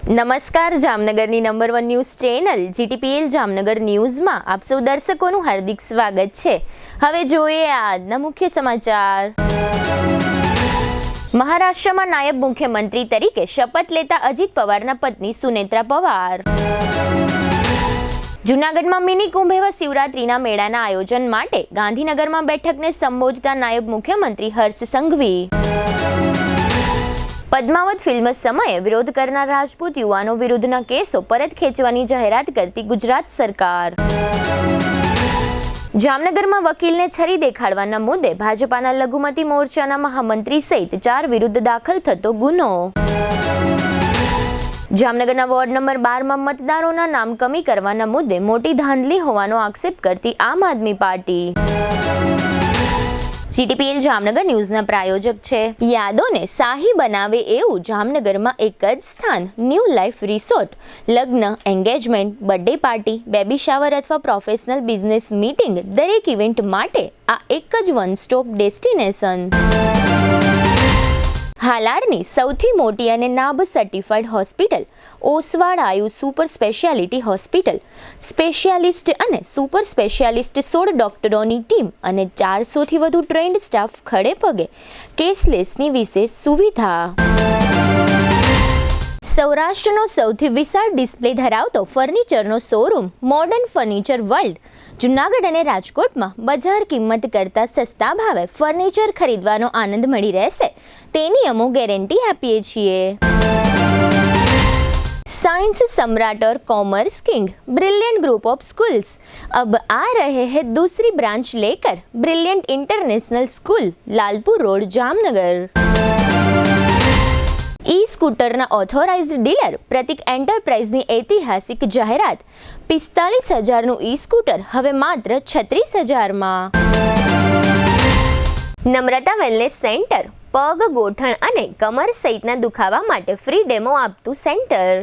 નમસ્કાર, જામનગરની નંબર 1 ન્યૂઝ ચેનલ GTPL જામનગર ન્યૂઝમાં આપ સૌ દર્શકોનું હાર્દિક સ્વાગત છે। હવે જોઈએ આજના મુખ્ય સમાચાર। મહારાષ્ટ્રમાં નાયબ મુખ્યમંત્રી તરીકે શપથ લેતા અજીત પવારના પત્ની સુનેત્રા પવાર। જૂનાગઢમાં મિની કુંભ એવા શિવરાત્રીના મેળાના આયોજન માટે ગાંધીનગરમાં બેઠકને સંબોધતા નાયબ મુખ્યમંત્રી હર્ષ સંઘવી। પદ્માવત ફિલ્મ સમયે વિરોધ કરનાર રાજપૂત યુવાનો વિરુદ્ધના કેસો પરત ખેંચવાની જાહેરાત કરતી ગુજરાત સરકાર। જામનગરમાં વકીલને છરી દેખાડવાના મુદ્દે ભાજપાના લઘુમતી મોરચાના મહામંત્રી સહિત 4 વિરુદ્ધ દાખલ થતો ગુનો। જામનગરના વોર્ડ નંબર 12માં મતદારોના નામ કમી કરવાના મુદ્દે મોટી ધાંધલી હોવાનો આક્ષેપ કરતી આમ આદમી પાર્ટી। GTPL જામનગર ન્યૂઝના પ્રાયોજક છે યાદોને શાહી બનાવે એવું જામનગરમાં એક જ સ્થાન ન્યૂ લાઈફ રિસોર્ટ। લગ્ન, engagement, birthday party, baby shower અથવા પ્રોફેશનલ બિઝનેસ મીટિંગ દરેક ઇવેન્ટ માટે આ એક જ વન સ્ટોપ ડેસ્ટિનેશન। હાલારની સૌથી મોટી અને નાબ સર્ટિફાઈડ હોસ્પિટલ ઓસવાડ આયુ સુપર સ્પેશિયાલિટી હોસ્પિટલ। સ્પેશિયાલિસ્ટ અને સુપર સ્પેશિયાલિસ્ટ 16 ડોક્ટરોની ટીમ અને 400થી વધુ ટ્રેન્ડ સ્ટાફ ખડે પગે। કેશલેસની વિશેષ સુવિધા। સૌરાષ્ટ્રનો સૌથી વિશાળ ડિસ્પ્લે ધરાવતો ફર્નિચરનો showroom modern furniture world Junagadh અને રાજકોટમાં બજાર કિંમત કરતાં સસ્તા ભાવે ફર્નિચર ખરીદવાનો આનંદ મળી રહેશે તેની અમો ગેરંટી આપીએ છીએ। साइंस सम्राट और commerce king brilliant group of schools अब आ रहे हैं दूसरी ब्रांच लेकर। Brilliant international school, Lalpur road, Jamnagar. E स्कूटરના ઓથોરાઇઝ્ડ ડીલર પ્રતિક એન્ટરપ્રાઇઝની ઐતિહાસિક જાહેરાત। 45,000નું ઈ સ્કૂટર હવે માત્ર 36,000માં। નમ્રતા વેલનેસ સેન્ટર પગ, ગોઠણ અને કમર સહિતના દુખાવા માટે ફ્રી ડેમો આપતું સેન્ટર।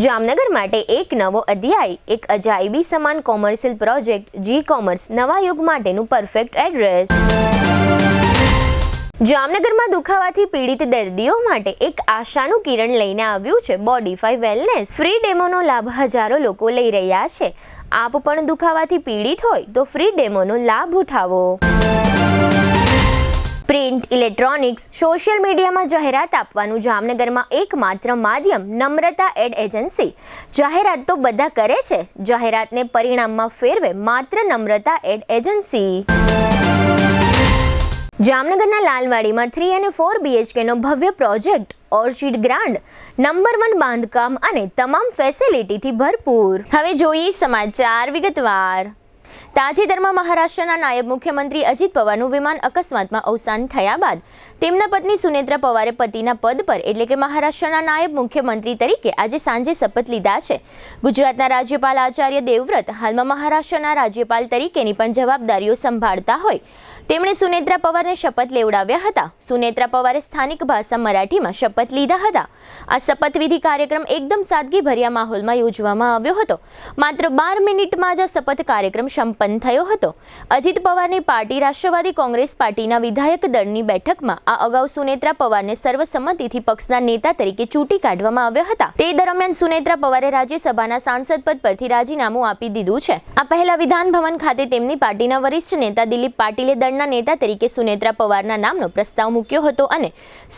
જામનગર માટે એક નવો અધ્યાય, એક અજાયબી સમાન કોમર્શિયલ પ્રોજેક્ટ જી કોમર્સ નવા યુગ માટેનું પરફેક્ટ એડ્રેસ। જામનગરમાં દુખાવાથી પીડિત દર્દીઓ માટે એક આશાનું કિરણ લઈને આવ્યું છે બોડીફાઈ વેલનેસ। ફ્રી ડેમોનો લાભ હજારો લોકો લઈ રહ્યા છે। આપ પણ દુખાવાથી પીડિત હોય તો ફ્રી ડેમોનો લાભ ઉઠાવો। પ્રિન્ટ, ઇલેક્ટ્રોનિક્સ, સોશિયલ મીડિયામાં જાહેરાત આપવાનું જામનગરમાં એકમાત્ર માધ્યમ નમ્રતા એડ એજન્સી। જાહેરાત તો બધા કરે છે, જાહેરાતને પરિણામમાં ફેરવે માત્ર નમ્રતા એડ એજન્સી। જામનગરના લાલવાડીમાં 3 અને 4 BHKનો ભવ્ય પ્રોજેક્ટ ઓર્ચિડ ગ્રાન્ડ નંબર 1 બાંધકામ અને તમામ ફેસિલિટીથી ભરપૂર। હવે જોઈએ સમાચાર વિગતવાર। તાજેતરમાં મહારાષ્ટ્રના નાયબ મુખ્યમંત્રી અજીત પવારનું વિમાન અકસ્માતમાં અવસાન થયા બાદ તેમના પત્ની સુનેત્રા પવારે પતિના પદ પર એટલે કે મહારાષ્ટ્રના નાયબ મુખ્યમંત્રી તરીકે આજે સાંજે શપથ લીધા છે। ગુજરાતના રાજ્યપાલ આચાર્ય દેવવ્રત હાલમાં મહારાષ્ટ્રના રાજ્યપાલ તરીકેની પણ જવાબદારીઓ સંભાળતા હોય તેમણે સુનેત્રા પવારને શપથ લેવડાવ્યા હતા। સુનેત્રા પવારે સ્થાનિક ભાષા મરાઠીમાં શપથ લીધા હતા। આ શપથવિધિ કાર્યક્રમ એકદમ સાદગીભર્યા માહોલમાં યોજવામાં આવ્યો હતો। માત્ર 12 મિનિટમાં જ આ શપથ કાર્યક્રમ સંપન્ન થયો હતો। અજીત પવારની પાર્ટી રાષ્ટ્રવાદી કોંગ્રેસ પાર્ટીના વિધાયક દળની બેઠકમાં આ અગાઉ સુનેત્રા પવારને સર્વસંમતિથી પક્ષના નેતા તરીકે ચૂંટી કાઢવામાં આવ્યા હતા। તે દરમિયાન સુનેત્રા પવારે રાજ્યસભાના સાંસદ પદ પરથી રાજીનામું આપી દીધું છે। આ પહેલા વિધાન ભવન ખાતે તેમની પાર્ટીના વરિષ્ઠ નેતા દિલીપ પાટીલે દળના નેતા તરીકે સુનેત્રા પવારના નામનો પ્રસ્તાવ મૂક્યો હતો અને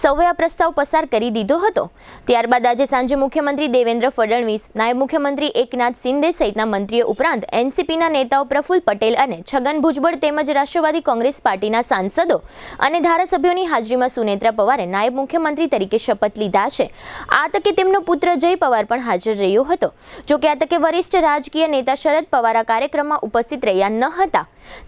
સૌએ આ પ્રસ્તાવ પસાર કરી દીધો હતો। ત્યારબાદ આજે સાંજે મુખ્યમંત્રી દેવેન્દ્ર ફડણવીસ, નાયબ મુખ્યમંત્રી એકનાથ શિંદે સહિતના મંત્રીઓ ઉપરાંત એનસીપીના નેતાઓ પ્રફુલ્લ પટેલ અને છગન ભુજબળ તેમજ રાષ્ટ્રવાદી કોંગ્રેસ પાર્ટીના સાંસદો અને ધારાસભ્યોની હાજરીમાં સુનેત્રા પવારે નાયબ મુખ્યમંત્રી તરીકે શપથ લીધા છે। આ તકે તેમનો પુત્ર જય પવાર પણ હાજર રહ્યો હતો। જોકે આ તકે વરિષ્ઠ રાજકીય નેતા શરદ પવાર આ કાર્યક્રમમાં ઉપસ્થિત રહ્યા ન હતા।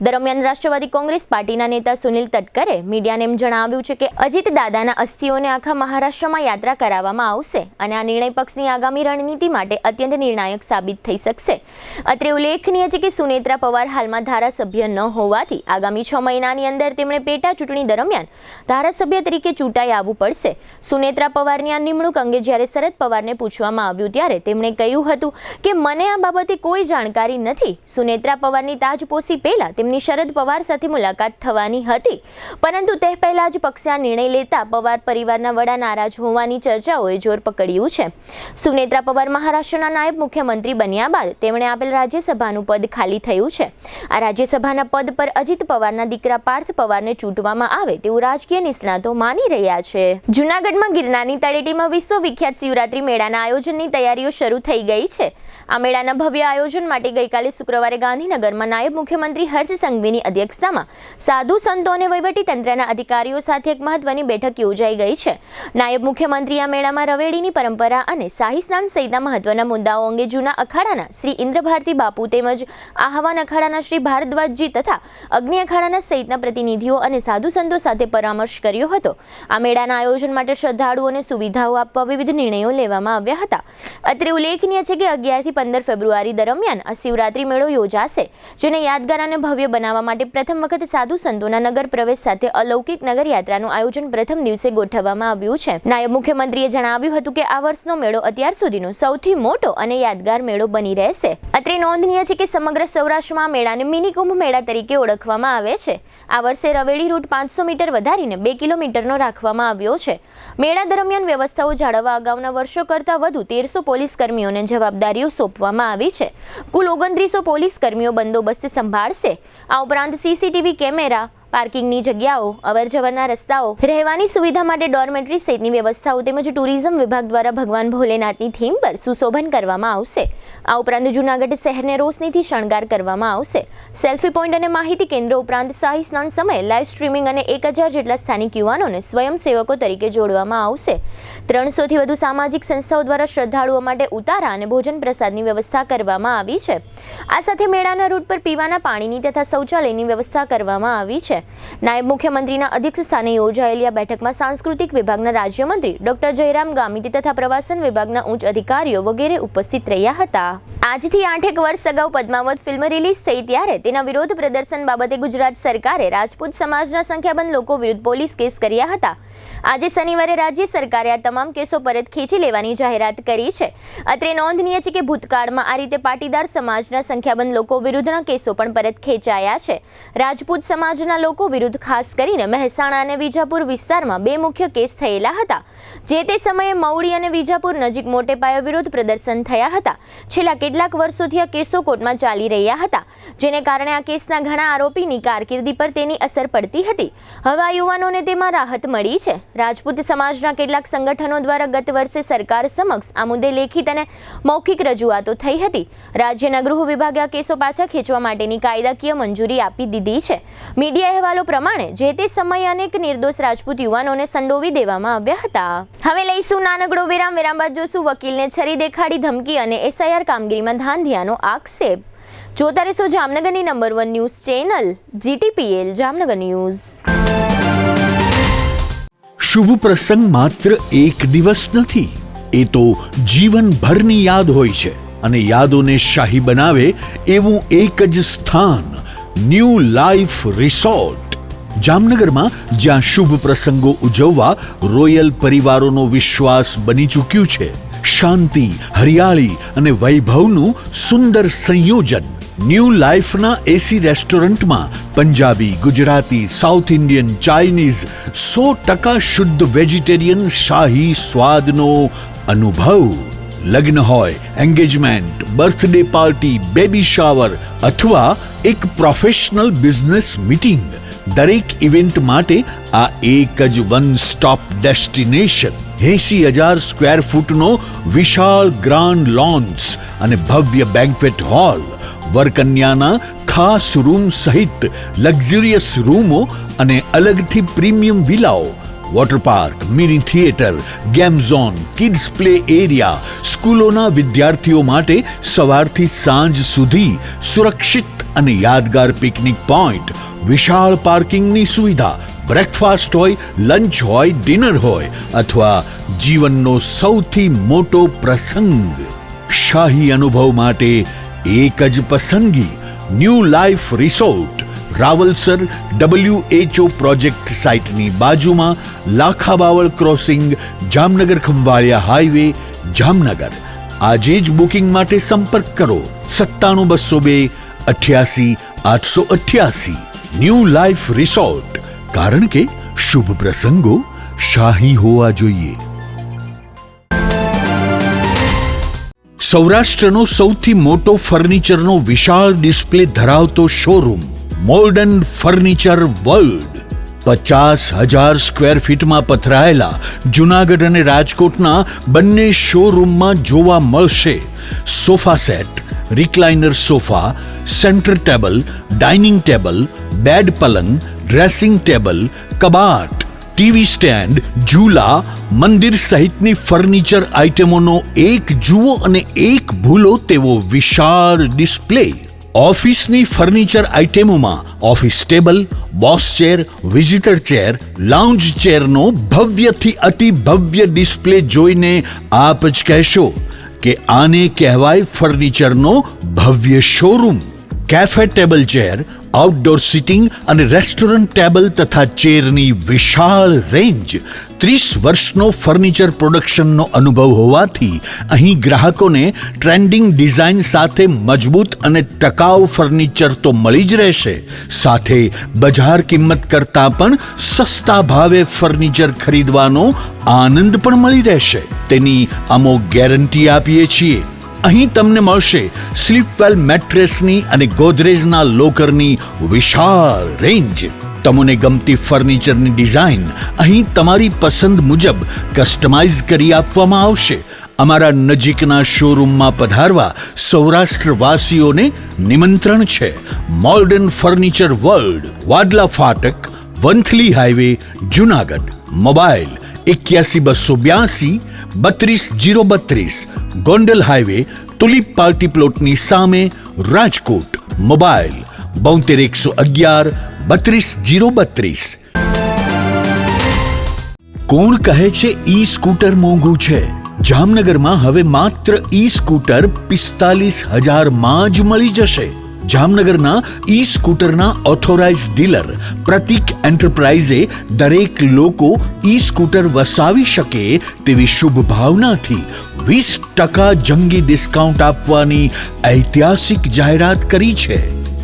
દરમિયાન રાષ્ટ્રવાદી કોંગ્રેસ પાર્ટીના નેતા સુનિલ તટકરે મીડિયાને એમ જણાવ્યું છે કે અજીત દાદાના અસ્થિઓને આખા મહારાષ્ટ્રમાં યાત્રા કરાવવામાં આવશે અને આ નિર્ણય પક્ષની આગામી રણનીતિ માટે અત્યંત નિર્ણાયક સાબિત થઈ શકશે। અત્રે ઉલ્લેખનીય છે કે સુનેત્રા પવાર હાલમાં ધારાસભ્ય ન હોવાથી આગામી 6 મહિનાની અંદર તેમણે પેટા ચૂંટણી દરમિયાન ધારાસભ્ય તરીકે ચૂંટાઈ આવવું પડશે. સુનેત્રા પવારની આ નિમણૂક અંગે જ્યારે શરદ પવારને પૂછવામાં આવ્યું ત્યારે તેમણે કહ્યું હતું કે મને આ બાબતે કોઈ જાણકારી નથી. સુનેત્રા પવારની તાજપોશી પહેલા તેમની શરદ પવાર સાથે મુલાકાત થવાની હતી, પરંતુ તે પહેલા જ પક્ષે આ નિર્ણય લેતા પવાર પરિવારના વડા નારાજ હોવાની ચર્ચાઓએ જોર પકડ્યું છે. સુનેત્રા પવાર મહારાષ્ટ્રના નાયબ મુખ્યમંત્રી બન્યા બાદ તેમણે આપેલ રાજ્યસભાનું પદ ખાલી થયું છે. આ રાજ્યસભાના પદ પર અજીત પવારના દીકરા પાર્થ પવારને ચૂંટવામાં આવે તેવું રાજકીય નિષ્ણાતો માની રહ્યા છે. જૂનાગઢમાં ગિરનારની તળેટીમાં વિશ્વ વિખ્યાત શિવરાત્રી મેળાના આયોજનની તૈયારીઓ શરૂ થઈ ગઈ છે. આ મેળાના ભવ્ય આયોજન માટે ગઈકાલે શુક્રવારે ગાંધીનગરમાં નાયબ મુખ્યમંત્રી હર્ષ સંઘવીની અધ્યક્ષતામાં સાધુ સંતો અને વહીવટી તંત્રના અધિકારીઓ સાથે એક મહત્વની બેઠક યોજાઈ ગઈ છે. નાયબ મુખ્યમંત્રી આ મેળામાં રવેડીની પરંપરા અને શાહી સ્નાન સહિતના મહત્વના મુદ્દાઓ અંગે જૂના અખાડાના શ્રી ઇન્દ્રભારતી બાપુ તેમજ આહવાન અખાડાના શ્રી ભારદ્વાજજી તથા અગ્નિ અખાડાના સહિતના પ્રતિનિધિઓ અને સાધુ સંતો સાથે પરામર્શ કર્યો હતો. આ મેળાના આયોજન માટે શ્રદ્ધાળુઓને સુવિધાઓ આપવા વિવિધ નિર્ણયો લેવામાં આવ્યા હતા. અત્રે ઉલ્લેખનીય છે કે 11 થી 15 ફેબ્રુઆરી દરમિયાન આ શિવરાત્રી મેળો યોજાશે, જેને યાદગાર અને ભવ્ય બનાવવા માટે પ્રથમ વખત સાધુ સંતોના નગર પ્રવેશ સાથે અલૌકિક નગર યાત્રાનું આયોજન પ્રથમ દિવસે ગોઠવવામાં આવ્યું છે. નાયબ મુખ્યમંત્રીએ જણાવ્યું હતું કે આ વર્ષનો મેળો અત્યાર સુધીનો સૌથી મોટો અને યાદગાર મેળો બની રહેશે. અત્રે નોંધનીય છે કે સમગ્ર સૌરાષ્ટ્રમાં મેળાને મિની કુંભ મેળા તરીકે ઓળખવામાં આવે છે. આ વર્ષે રવેડી રૂટ 500 મીટર વધારીને 2 કિલોમીટરનો રાખવામાં આવ્યો છે. મેળા દરમિયાન વ્યવસ્થાઓ જાળવવા અગાઉના વર્ષો કરતાં વધુ 1300 પોલીસ કર્મીઓને જવાબદારીઓ સોંપવામાં આવી છે. કુલ 2900 પોલીસ કર્મીઓ બંદોબસ્ત સંભાળશે. આ ઉપરાંત સીસીટીવી કેમેરા, પાર્કિંગની જગ્યાઓ, અવરજવરના રસ્તાઓ, રહેવાની સુવિધા માટે ડોર્મેટરી સહિતની વ્યવસ્થાઓ તેમજ ટુરિઝમ વિભાગ દ્વારા ભગવાન ભોલેનાથની થીમ પર સુશોભન કરવામાં આવશે. આ ઉપરાંત જૂનાગઢ શહેરને રોશનીથી શણગાર કરવામાં આવશે. સેલ્ફી પોઈન્ટ અને માહિતી કેન્દ્ર ઉપરાંત શાહી સ્નાન સમયે લાઈવ સ્ટ્રીમિંગ અને 1000 જેટલા સ્થાનિક યુવાનોને સ્વયંસેવકો તરીકે જોડવામાં આવશે. 300 થી વધુ સામાજિક સંસ્થાઓ દ્વારા શ્રદ્ધાળુઓ માટે ઉતારા અને ભોજન પ્રસાદની વ્યવસ્થા કરવામાં આવી છે. આ સાથે મેળાના રૂટ પર પીવાના પાણીની તથા શૌચાલયની વ્યવસ્થા કરવામાં આવી છે. નાયબ મુખ્યમંત્રીના અધ્યક્ષ સ્થાને યોજાયેલી આ બેઠકમાં સાંસ્કૃતિક વિભાગના રાજ્યમંત્રી ડોક્ટર જયરામ ગામિત તથા પ્રવાસન વિભાગના ઉચ્ચ અધિકારીઓ વગેરે ઉપસ્થિત રહ્યા હતા. આજથી 8 વર્ષ અગાઉ પદ્માવત ફિલ્મ રિલીઝ થઈ ત્યારે તેના વિરોધ પ્રદર્શન બાબતે ગુજરાત સરકારે રાજપૂત સમાજના સંખ્યાબંધ લોકો વિરુદ્ધ પોલીસ કેસ કર્યા હતા. આજે શનિવારે રાજ્ય સરકારે આ તમામ કેસો પરત ખેંચી લેવાની જાહેરાત કરી છે. અત્રે નોંધનીય છે કે ભૂતકાળમાં આ રીતે પાટીદાર સમાજના સંખ્યાબંધ લોકો વિરુદ્ધના કેસો પણ પરત ખેંચાયા છે. રાજપૂત સમાજના લોકો વિરુદ્ધ ખાસ કરીને મહેસાણા અને વિજાપુર વિસ્તારમાં 2 મુખ્ય કેસ થયેલા હતા. જે તે સમયે મવડી અને વિજાપુર નજીક મોટે પાયે વિરોધ પ્રદર્શન થયા હતા. છેલ્લા કેટલાક વર્ષોથી આ કેસો કોર્ટમાં ચાલી રહ્યા હતા, જેને કારણે આ કેસના ઘણા આરોપીની કારકિર્દી પર તેની અસર પડતી હતી. હવે આ યુવાનોને તેમાં રાહત મળી છે. રાજપૂત સમાજના કેટલાક સંગઠનો દ્વારા ગત વર્ષે સરકાર સમક્ષ આ મુદ્દે લેખિત અને મૌખિક રજૂઆતો થઈ હતી. રાજ્યના ગૃહ વિભાગે આ કેસો પાછા ખેંચવા માટેની કાયદાકીય મંજૂરી આપી દીધી છે. મીડિયા અહેવાલો પ્રમાણે જે તે સમયે અનેક નિર્દોષ રાજપૂત યુવાનોને સંડોવી દેવામાં આવ્યા હતા. હવે લઈશું નાનકડો વિરામ. વિરામ બાદ જોશું વકીલને છરી દેખાડી ધમકી અને એસઆઈઆર કામગીરીમાં ધાંધિયાનો આક્ષેપ. જોતા રહેશો જામનગરની નંબર 1 news channel GTPL Jamnagar news. શુભ પ્રસંગ માત્ર એક દિવસ નથી, એ તો જીવનભરની યાદ હોય છે. અને યાદોને શાહી બનાવે એવું એક જ સ્થાન, ન્યૂ લાઈફ રિસોર્ટ જામનગરમાં, જ્યાં શુભ પ્રસંગો ઉજવવા રોયલ પરિવારોનો વિશ્વાસ બની ચૂક્યું છે. શાંતિ, હરિયાળી અને વૈભવનું સુંદર સંયોજન. ન્યૂ લાઈફના એસી રેસ્ટોરન્ટમાં Punjabi, Gujarati, south Indian, Chinese 100% શુદ્ધ વેજીટેરિયન શાહી સ્વાદનો અનુભવ. લગ્ન હોય, engagement, birthday party, baby shower અથવા એક પ્રોફેશનલ બિઝનેસ મીટિંગ, દરેક ઇવેન્ટ માટે આ એક જ વન સ્ટોપ ડેસ્ટિનેશન. 80,000 સ્ક્વેર ફૂટનો વિશાળ ગ્રાન્ડ લોન્સ અને ભવ્ય બેન્ક્વેટ હોલ, વરકન્યાના ખાસ રૂમ સહિત લક્ઝરિયસ રૂમો અને અલગથી પ્રીમિયમ વિલાઓ, water park, mini theatre, game zone, kids play area, સ્કૂલોના વિદ્યાર્થીઓ માટે સવારથી સાંજ સુધી સુરક્ષિત અને યાદગાર પિકનિક પોઈન્ટ, વિશાળ પાર્કિંગની સુવિધા, બ્રેકફાસ્ટ હોય, લંચ હોય, ડિનર હોય અથવા જીવનનો સૌથી મોટો પ્રસંગ. શાહી અનુભવ માટે એક જ પસંદગી, new life resort, Rawalsar WHO project સાઇટની બાજુમાં લાખાબાવળ ક્રોસિંગ, જામનગર ખંભાળિયા હાઈવે, જામનગર. આજે જ બુકિંગ માટે સંપર્ક કરો 97 202 88 888. ન્યૂ લાઈફ રિસોર્ટ, કારણ કે શુભ પ્રસંગો શાહી હોવા જોઈએ. સૌરાષ્ટ્રનો સૌથી મોટો ફર્નિચરનો વિશાળ ડિસ્પ્લે ધરાવતો showroom modern furniture world 50,000 square ફીટમાં પથરાયેલા જૂનાગઢ અને રાજકોટના બંને શોરૂમમાં જોવા મળશે sofa set, recliner sofa, centre table, dining table, bed પલંગ, ડ્રેસિંગ ટેબલ, કબાટ, ટીવી સ્ટેન્ડ, ઝૂલા, મંદિર સહિતની ફર્નિચર આઇટમોનો એક જુઓ અને એક ભૂલો તેવો વિશાળ ડિસ્પ્લે. ઓફિસની ફર્નિચર આઇટમોમાં office table, boss chair, visitor chair, lounge ચેરનો ભવ્યથી અતિ ભવ્ય ડિસ્પ્લે જોઈને આપ જ કહેશો કે આને કહેવાય ફર્નિચરનો ભવ્ય showroom. Cafe table chair, outdoor sitting અને રેસ્ટોરન્ટ ટેબલ તથા ચેરની વિશાળ રેન્જ. 30 વર્ષનો ફર્નિચર પ્રોડક્શનનો અનુભવ હોવાથી અહીં ગ્રાહકોને ટ્રેન્ડિંગ ડિઝાઇન સાથે મજબૂત અને ટકાઉ ફર્નિચર તો મળી જ રહેશે, સાથે બજાર કિંમત કરતાં પણ સસ્તા ભાવે ફર્નિચર ખરીદવાનો આનંદ પણ મળી રહેશે. તેની અમો ગેરંટી આપીએ છીએ. અહીં તમને મળશે સ્લીપવેલ મેટ્રેસની અને ગોદરેજના લોકરની વિશાળ રેન્જ. તમને ગમતી ફર્નિચરની ડિઝાઇન અહીં તમારી પસંદ મુજબ કસ્ટમાઇઝ કરી આપવામાં આવશે. અમારા નજીકના શોરૂમમાં પધારવા સૌરાષ્ટ્રવાસીઓને નિમંત્રણ છે. મોડર્ન ફર્નિચર વર્લ્ડ, વાડલા ફાટક, Vanthali highway, Junagadh. Mobile 81 282 32 032, Gondal highway, tulip party પ્લોટની સામે, રાજકોટ. મોબાઈલ 72 111 32 032. કોણ કહે છે ઈ સ્કૂટર મોંઘું છે? જામનગરમાં હવે માત્ર ઈ સ્કૂટર 45,000 જ મળી જશે. જામનગરના ઈ સ્કૂટરના ઓથોરાઇઝ ડીલર પ્રતિક એન્ટરપ્રાઇઝે દરેક લોકો ઈ સ્કૂટર વસાવી શકે તેવી શુભ ભાવનાથી 20% જંગી ડિસ્કાઉન્ટ આપવાની ઐતિહાસિક જાહેરાત કરી છે.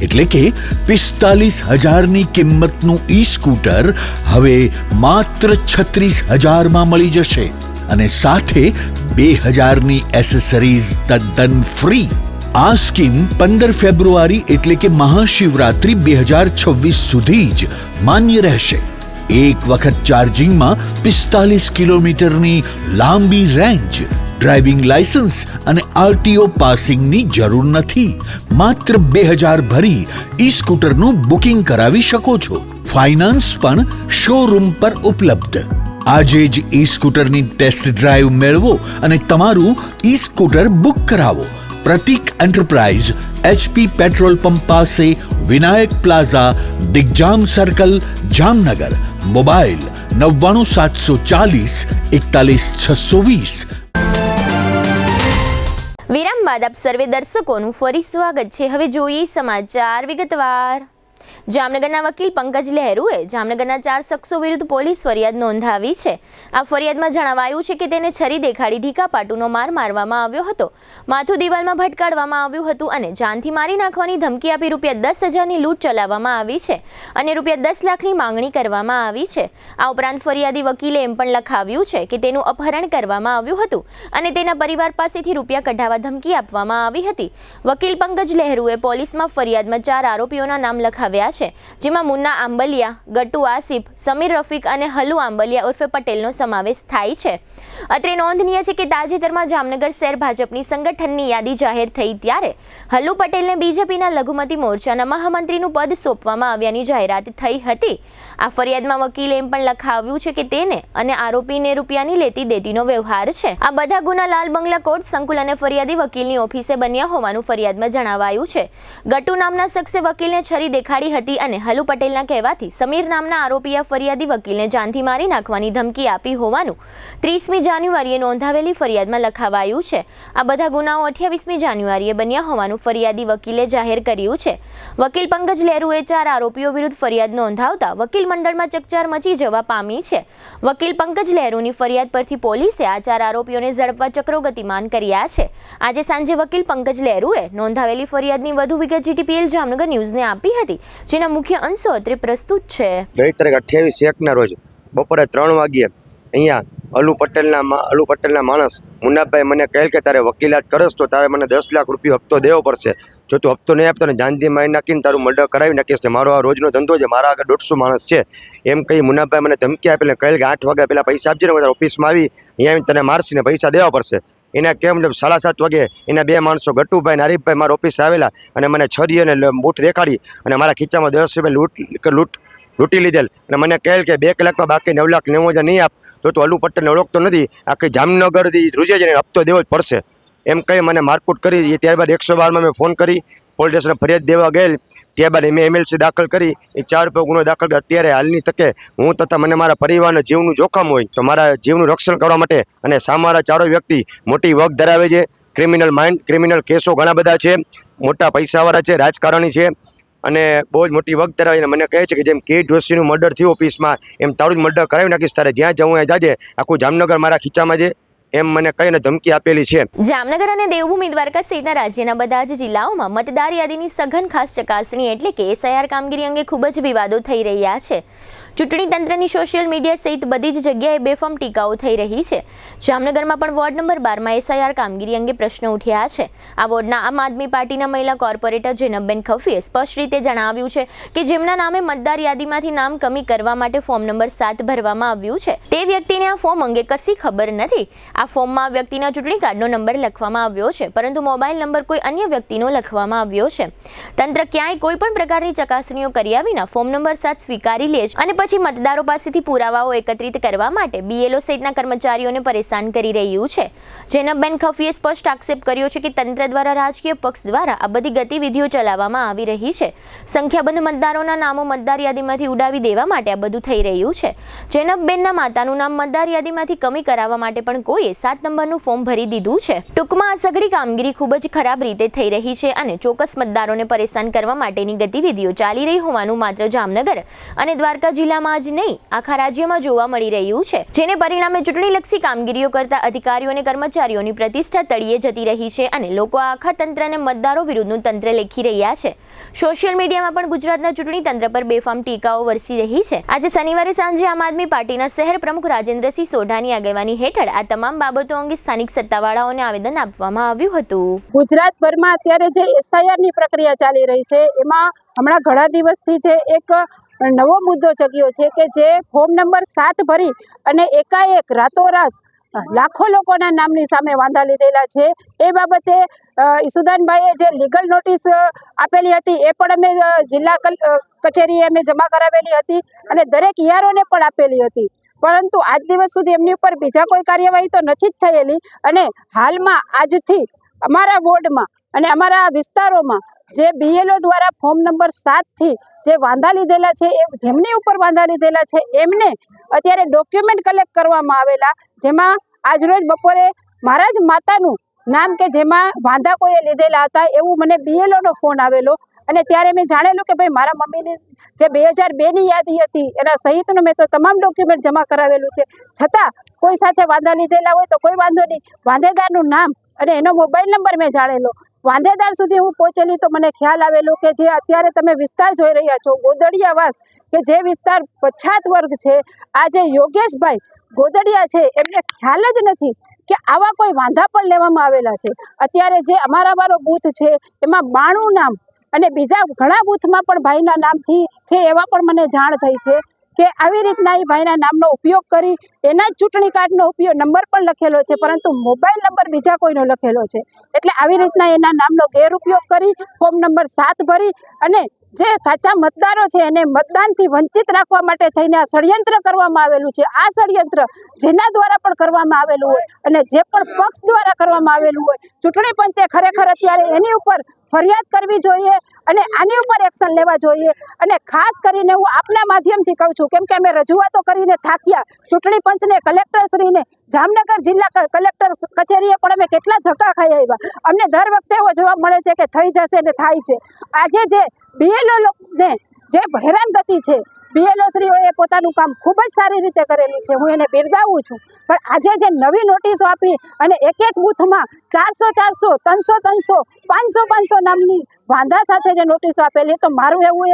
એટલે કે 45,000ની કિંમતનું ઈ સ્કૂટર હવે માત્ર 36,000માં મળી જશે અને સાથે 2,000ની એસેસરીઝ તદ્દન ફ્રી. આ સ્કીમ 15 ફેબ્રુઆરી એટલે કે મહાશિવરાત્રી 2026 સુધી જ માન્ય રહેશે. એક વખત ચાર્જિંગમાં 45 કિલોમીટરની લાંબી રેન્જ. ડ્રાઇવિંગ લાયસન્સ અને RTO પાસિંગની જરૂર નથી. માત્ર 2,000 ભરી ઈ સ્કૂટરનું બુકિંગ કરાવી શકો છો. ફાઇનાન્સ પણ શોરૂમ પર ઉપલબ્ધ. આજે જ ઈ સ્કૂટરની ટેસ્ટ ડ્રાઈવ મેળવો અને તમારું ઈ સ્કૂટર બુક કરાવો. પ્રતિક એન્ટરપ્રાઇઝ, HP પેટ્રોલ પંપ પાસે, Vinayak plaza, Digjam circle, Jamnagar. Mobile 99 740 41 620. વિરામ બાદ આપ સર્વે દર્શકોનું ફરી સ્વાગત છે. હવે જોઈએ સમાચાર વિગતવાર. જામનગરના વકીલ પંકજ લહેરુએ જામનગરના 4 શખ્સો વિરુદ્ધ પોલીસ ફરિયાદ નોંધાવી છે. આ ફરિયાદમાં જણાવાયું છે કે તેને છરી દેખાડી ઢીકાપાટુનો માર મારવામાં આવ્યો હતો, માથું દિવાલમાં ભટકાડવામાં આવ્યું હતું અને જાનથી મારી નાખવાની ધમકી આપી ₹10,000ની લૂંટ ચલાવવામાં આવી છે અને ₹10 લાખની માંગણી કરવામાં આવી છે. આ ઉપરાંત ફરિયાદી વકીલે એમ પણ લખાવ્યું છે કે તેનું અપહરણ કરવામાં આવ્યું હતું અને તેના પરિવાર પાસેથી રૂપિયા કઢાવવા ધમકી આપવામાં આવી હતી. વકીલ પંકજ લહેરુએ પોલીસમાં ફરિયાદમાં 4 આરોપીઓના નામ લખાવ્યા છે, જેમાં મુન્ના આંબલિયા, ગટ્ટુ આસિફ, સમીર રફીક અને હલ્લુ આંબલિયા ઉર્ફે પટેલનો સમાવેશ થાય છે. અત્રે નોંધનીય છે કે તાજેતરમાં જામનગર શહેર ભાજપની સંગઠનની યાદી જાહેર થઈ ત્યારે હલ્લુ પટેલને બીજેપીના લઘુમતી મોરચાના મહામંત્રીનું પદ સોંપવામાં આવ્યાની જાહેરાત થઈ હતી. આ ફરિયાદમાં વકીલે એમ પણ લખાવ્યું છે કે તેને અને આરોપીને રૂપિયાની લેતી દેતીનો વ્યવહાર છે. આ બધા ગુના લાલ બંગલા કોર્ટ સંકુલ અને ફરિયાદી વકીલની ઓફિસે બન્યા હોવાનું ફરિયાદમાં જણાવાયું છે. ગટ્ટુ નામના શખ્સે વકીલને છરી દેખાડી દેખાડી હતી અને હલુ પટેલના કહેવાથી સમીર નામના આરોપીએ ફરિયાદી વકીલને જાનથી મારી નાખવાની ધમકી આપી હોવાનું 30મી જાન્યુઆરીએ નોંધાવેલી ફરિયાદમાં લખાવાયું છે. આ બધા ગુનાઓ 28મી જાન્યુઆરીએ બન્યા હોવાનું ફરિયાદી વકીલે જાહેર કર્યું છે. વકીલ પંકજ લહેરુએ 4 આરોપીઓ વિરુદ્ધ ફરિયાદ નોંધાવતા વકીલ મંડળમાં ચકચાર મચી જવા પામી છે. વકીલ પંકજ લહેરુની ફરિયાદ પરથી પોલીસે આ 4 આરોપીઓને ઝડપવા ચક્રો ગતિમાન કર્યા છે. આજે સાંજે વકીલ પંકજ લહેરુએ નોંધાવેલી ફરિયાદની વધુ વિગત જીટીપીએલ જામનગર ન્યૂઝને આપી હતી, જેના મુખ્ય અંશો અત્રે પ્રસ્તુત છે. ગઈ તારીખ 28/1 રોજ બપોરે 3 વાગ્યે અહીંયા અલુ પટેલના માણસ મુન્નાભાઈ મને કહેલ કે તારે વકીલાત કરસ તો તારે મને 10 લાખ રૂપિયા હપ્તો દેવો પડશે. જો તું હપ્તો નહીં આપતો ને જાનથી મારી નાખીને તારું મર્ડર કરાવી નાખીશ. મારો આ રોજનો ધંધો છે, મારા આગળ 150 માણસ છે એમ કહી મુન્નાભાઈ મને ધમકી આપેલી. કહેલ કે 8 વાગ્યા પહેલાં પૈસા આપજે ને તારા ઓફિસમાં આવી અહીંયા આવીને તને મારશી ને પૈસા દેવા પડશે. એના કેમ 7:30 વાગે એના 2 માણસો ગટુભાઈ અને હરીફભાઈ મારા ઓફિસે આવેલા અને મને છરી અને બૂટ દેખાડી અને મારા ખીચામાં 10 રૂપિયા લૂંટી લીધેલ અને મને કહેલ કે 2 કલાકમાં બાકી 9,90,000 નહીં આપ તો તું અલુ પટેલને ઓળખતો નથી, આખી જામનગરથી ધ્રુજે જઈને હપ્તો દેવો જ પડશે એમ કહી મને મારકૂટ કરી. ત્યારબાદ 112માં મેં ફોન કરી પોલીસ સ્ટેશન ફરિયાદ દેવા ગયેલ. ત્યારબાદ મેં એમએલસી દાખલ કરી. એ 4 પર ગુનો દાખલ કરી. અત્યારે હાલની તકે હું તથા મને મારા પરિવારના જીવનું જોખમ હોય તો મારા જીવનું રક્ષણ કરવા માટે અને સામારા 4 વ્યક્તિ મોટી વગ ધરાવે છે, ક્રિમિનલ કેસો ઘણા બધા છે, મોટા પૈસાવાળા છે, રાજકારણી છે અને બહુ જ મોટી વગ ધરાવીને મને કહે છે કે જેમ કે જોશીનું મર્ડર થયું ઓફિસમાં એમ તારું જ મર્ડર કરાવી નાખીશ, તારે જ્યાં જવું ત્યાં જાજે, આખું જામનગર મારા ખીચામાં છે એમ મને કહીને ધમકી આપેલી છે. જામનગર અને દેવભૂમિ દ્વારકા સહિતના રાજ્યના બધા જ જિલ્લાઓમાં મતદાર યાદીની સઘન ખાસ ચકાસણી એટલે કે SIR કામગીરી અંગે ખૂબ જ વિવાદો થઈ રહ્યા છે. ચૂંટણી તંત્રની સોશિયલ મીડિયા સહિત બધી જ જગ્યાએ બેફામ ટીકાઓ થઈ રહી છે. જામનગરમાં પણ વોર્ડ નંબર 12માં SIR કામગીરી અંગે પ્રશ્નો ઉઠ્યા છે. આ વોર્ડના આમ આદમી પાર્ટીના મહિલા કોર્પોરેટર જેનબબેન ખફીએ સ્પષ્ટ રીતે જણાવ્યું છે કે જેમના નામે મતદાર યાદીમાંથી નામ કમી કરવા માટે ફોર્મ નંબર 7 ભરવામાં આવ્યું છે તે વ્યક્તિને આ ફોર્મ અંગે કશી ખબર નથી. આ ફોર્મમાં વ્યક્તિના ચૂંટણી કાર્ડનો નંબર લખવામાં આવ્યો છે પરંતુ મોબાઈલ નંબર કોઈ અન્ય વ્યક્તિનો લખવામાં આવ્યો છે. તંત્ર ક્યાંય કોઈ પણ પ્રકારની ચકાસણીઓ કર્યા વિના ફોર્મ નંબર 7 સ્વીકારી લે છે અને પછી મતદારો પાસેથી પુરાવાઓ એકત્રિત કરવા માટે BLO સહિતના કર્મચારીઓને પરેશાન કરી રહ્યું છે. જેનબબેન ખફીએ સ્પષ્ટ આક્ષેપ કર્યો છે કે તંત્ર દ્વારા રાજકીય પક્ષ દ્વારા આ બધી ગતિવિધિઓ ચલાવવામાં આવી રહી છે. સંખ્યાબંધ મતદારોના નામો મતદાર યાદીમાંથી ઉડાવી દેવા માટે આ બધું થઈ રહ્યું છે. જેનબબેનના માતાનું નામ મતદાર યાદીમાંથી કમી કરાવવા માટે પણ કોઈએ 7 નંબરનું ફોર્મ ભરી દીધું છે. ટૂંકમાં આ સઘળી કામગીરી ખૂબ જ ખરાબ રીતે થઈ રહી છે અને ચોક્કસ મતદારોને પરેશાન કરવા માટેની ગતિવિધિઓ ચાલી રહી હોવાનું માત્ર જામનગર અને દ્વારકા જિલ્લામાં જ નહીં આખા રાજ્યમાં જોવા મળી રહ્યું છે, જેને પરિણામે ચૂંટણીલક્ષી કામગીરીઓ કરતા અધિકારીઓ અને કર્મચારીઓની પ્રતિષ્ઠા તળિયે જતી રહી છે અને લોકો આખા તંત્રને મતદારો વિરુદ્ધનું તંત્ર લેખી રહ્યા છે. સોશિયલ મીડિયામાં પણ ગુજરાતના ચૂંટણી તંત્ર પર બેફામ ટીકાઓ વરસી રહી છે. આજે શનિવારે સાંજે આમ આદમી પાર્ટીના શહેર પ્રમુખ રાજેન્દ્રસિંહ સોઢાની આગેવાની હેઠળ આ તમામ બાબતો અંગે સ્થાનિક સત્તાવાળાઓને આવેદન આપવામાં આવ્યું હતું. ગુજરાતભરમાં અત્યારે જે SIRની પ્રક્રિયા ચાલી રહી છે એમાં હમણાં ઘણા દિવસથી જે એક નવો મુદ્દો જગ્યો છે કે જે ફોર્મ નંબર 7 ભરી અને એકાએક રાતોરાત લાખો લોકોના નામની સામે વાંધા લીધેલા છે. એ બાબતે ઈસુદાનભાઈએ જે લીગલ નોટિસ આપેલી હતી એ પણ અમે જિલ્લા કચેરીએ અમે જમા કરાવેલી હતી અને દરેક EROને પણ આપેલી હતી, પરંતુ આજ દિવસ સુધી એમની ઉપર બીજા કોઈ કાર્યવાહી તો નથી જ થયેલી. અને હાલમાં આજથી અમારા વોર્ડમાં અને અમારા વિસ્તારોમાં જે BLO દ્વારા ફોર્મ નંબર 7થી જે વાંધા લીધેલા છે એ જેમની ઉપર વાંધા લીધેલા છે એમને અત્યારે ડોક્યુમેન્ટ કલેક્ટ કરવામાં આવેલા, જેમાં આજરોજ બપોરે મારા જ માતાનું નામ કે જેમાં વાંધા કોઈએ લીધેલા હતા એવું મને BLOનો ફોન આવેલો અને ત્યારે મેં જાણેલું કે ભાઈ મારા મમ્મીની જે 2002ની યાદી હતી એના સહિતનું મેં તો તમામ ડોક્યુમેન્ટ જમા કરાવેલું છે, છતાં કોઈ સાથે વાંધા લીધેલા હોય તો કોઈ વાંધો નહીં, વાંધેદારનું નામ અને એનો મોબાઈલ નંબર મેં જાણેલો. વાંધેદાર સુધી હું પહોંચેલી તો મને ખ્યાલ આવેલો કે જે અત્યારે તમે વિસ્તાર જોઈ રહ્યા છો ગોદડિયાવાસ કે જે વિસ્તાર પછાત વર્ગ છે, આ જે યોગેશભાઈ ગોદડિયા છે એમને ખ્યાલ જ નથી કે આવા કોઈ વાંધા પણ લેવામાં આવેલા છે. અત્યારે જે અમારા વાળો બૂથ છે એમાં 92 નામ અને બીજા ઘણા બૂથમાં પણ ભાઈના નામથી છે એવા પણ મને જાણ થઈ છે કે આવી રીતના એ ભાઈના નામનો ઉપયોગ કરી એના જ ચૂંટણી કાર્ડનો ઉપયોગ નંબર પણ લખેલો છે, પરંતુ મોબાઈલ નંબર બીજા કોઈનો લખેલો છે. એટલે આવી રીતના એના નામનો ગેરઉપયોગ કરી ફોર્મ નંબર 7 ભરી અને જે સાચા મતદારો છે એને મતદાનથી વંચિત રાખવા માટે થઈને આ ષડયંત્ર કરવામાં આવેલું છે. આ ષડયંત્ર જેના દ્વારા પણ કરવામાં આવેલું હોય અને જે પણ પક્ષ દ્વારા કરવામાં આવેલું હોય, ચૂંટણી પંચે ખરેખર અત્યારે એની ઉપર ફરિયાદ કરવી જોઈએ અને આની ઉપર એક્શન લેવા જોઈએ. અને ખાસ કરીને હું આપના માધ્યમથી કહું છું, કેમ કે અમે રજૂઆતો કરીને થાક્યા, ચૂંટણી પંચને, કલેક્ટરશ્રીને, જામનગર જિલ્લા કલેક્ટર કચેરીએ પણ અમે કેટલા ધક્કા ખાઈ આવ્યા. અમને દર વખતે એવો જવાબ મળે છે કે થઈ જશે ને થાય છે. આજે જે BLO ને જે હેરાનગતિ છે, BLO શ્રીઓએ પોતાનું કામ ખૂબ જ સારી રીતે કરેલું છે, હું એને બિરદાવું છું. પણ આજે જે નવી નોટિસો આપી અને એક બૂથમાં 400 300 500 નામની વાંધા સાથે જે નોટિસો આપેલી, તો મારું એવું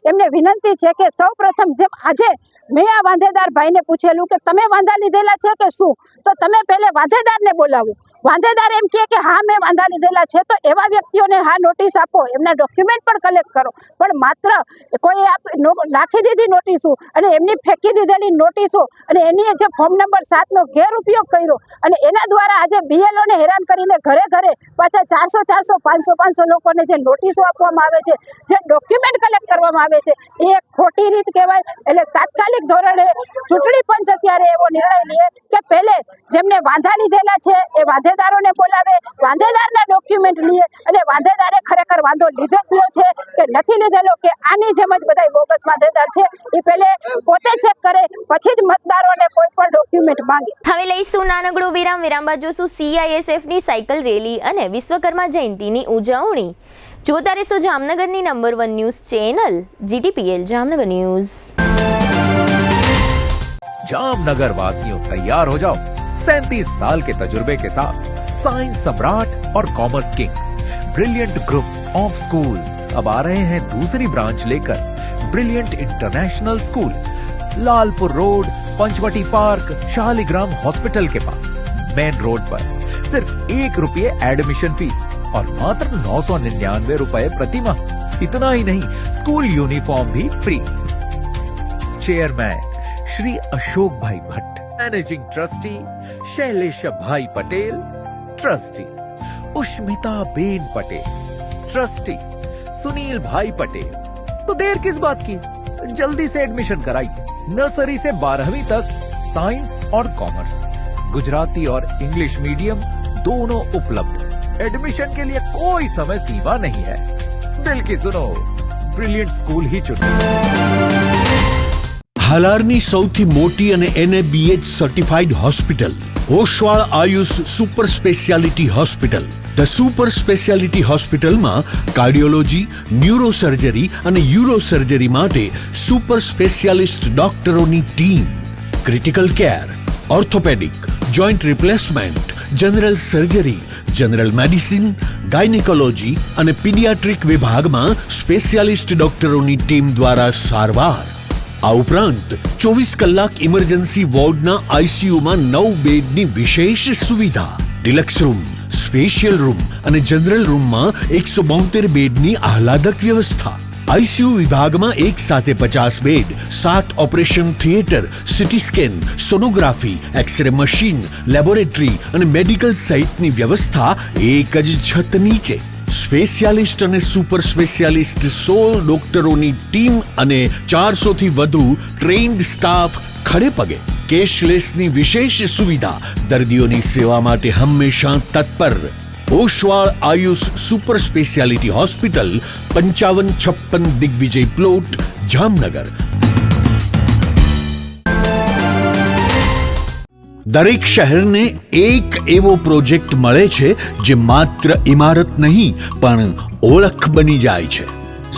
એમને વિનંતી છે કે સૌ પ્રથમ જેમ આજે મેં આ વાંધેદાર ભાઈને પૂછેલું કે તમે વાંધા લીધેલા છે કે શું, તો તમે પહેલે વાંધેદારને બોલાવો. વાંધેદાર એમ કહે કે હા મેં વાંધા લીધેલા છે, તો એવા વ્યક્તિઓને હા નોટિસ આપો, એમના ડોક્યુમેન્ટ પણ કલેક્ટ કરો. પણ માત્ર કોઈ નાખી દીધી નોટિસો અને એમની ફેંકી દીધેલી નોટિસો અને એની જે ફોર્મ નંબર 7નો ગેરઉપયોગ કર્યો અને એના દ્વારા આજે BLOને હેરાન કરીને ઘરે ઘરે પાછા 400 500 લોકોને જે નોટિસો આપવામાં આવે છે, જે ડોક્યુમેન્ટ કલેક્ટ કરવામાં આવે છે, એ એક ખોટી રીત કહેવાય. એટલે તાત્કાલિક ધોરણે ચૂંટણી પંચ અત્યારે એવો નિર્ણય લે કે પહેલે જેમને વાંધા લીધેલા છે એ વાંધેદારોને બોલાવે, વાંધેદારના ડોક્યુમેન્ટ લે અને વાંધેદારે ખરેખર વાંધો લીધેલો છે કે નથી લીધેલો, કે આની જેમ જ બધા બોગસ વાંધેદાર છે, એ પહેલે પોતે ચેક કરે, પછી જ મતદારોને કોઈ પણ ડોક્યુમેન્ટ માંગે. હવે લઈશું નાનકડો વિરામ બાદ જોશું CISFની સાયકલ રેલી અને વિશ્વકર્મા જયંતિની ઉજવણી. જોતા રહેશો જામનગરની નંબર 1 news channel GTPL Jamnagar news. Jamnagar वासियों तैयार हो जाओ 37 साल के तजुर्बे के साथ साइंस सम्राट और commerce king brilliant group of schools अब आ रहे हैं दूसरी ब्रांच लेकर. Brilliant international school, Lalpur road, Panchavati park, Shaligram hospital के पास, मेन रोड पर. सिर्फ ₹1 एडमिशन फीस और मात्र 999 रुपए प्रति माह. इतना ही नहीं, स्कूल यूनिफॉर्म भी free. Chairman Shri Ashok bhai Bhatt, managing trustee Shailesh bhai Patel, trustee Ushmita ben Patel, trustee Sunil bhai Patel. तो देर किस बात की, जल्दी से एडमिशन कराइए. नर्सरी से 12वीं तक साइंस और कॉमर्स, गुजराती और इंग्लिश मीडियम दोनों उपलब्ध. एडमिशन के लिए कोई समय सीमा नहीं है. दिल की सुनो, ब्रिलियंट स्कूल ही चुनो. હાલારની સૌથી મોટી અને NABH certified hospital Oshwal Ayush super speciality hospital. The super speciality હોસ્પિટલમાં કાર્ડિયોલોજી, ન્યુરોસર્જરી અને યુરોસર્જરી માટે સુપર સ્પેશિયાલિસ્ટ ડોક્ટરોની team, critical care, orthopaedic, joint replacement, general surgery, general medicine, gynaecology અને પીડિયાટ્રિક વિભાગમાં સ્પેશિયાલિસ્ટ ડોક્ટરોની ટીમ દ્વારા સારવાર. આ ઉપરાંત 24 કલાક ઇમરજન્સી વોર્ડના ICUમાં 9 બેડની વિશેષ સુવિધા, ડિલક્સ રૂમ, સ્પેશિયલ રૂમ અને જનરલ રૂમમાં 172 બેડની આહલાદક વ્યવસ્થા. ICU વિભાગમાં એક સાથે 50 bed, 7 operation theatre, CT scan, sonography, x ray machine, laboratory અને મેડિકલ સહિતની વ્યવસ્થા એક જ છત નીચે. સ્પેશિયાલિસ્ટ અને સુપર સ્પેશિયાલિસ્ટ 16 ડોક્ટરોની ટીમ અને 400 થી વધુ ટ્રેન્ડ સ્ટાફ ખડે પગે. કેશલેસની વિશેષ સુવિધા, દર્દીઓની સેવા માટે હંમેશા તત્પર. Oshwal Ayush super speciality hospital, 5556 Digvijay plot, Jamnagar. દરેક શહેરને એક એવો પ્રોજેક્ટ મળે છે જે માત્ર ઇમારત નહીં પણ ઓળખ બની જાય છે.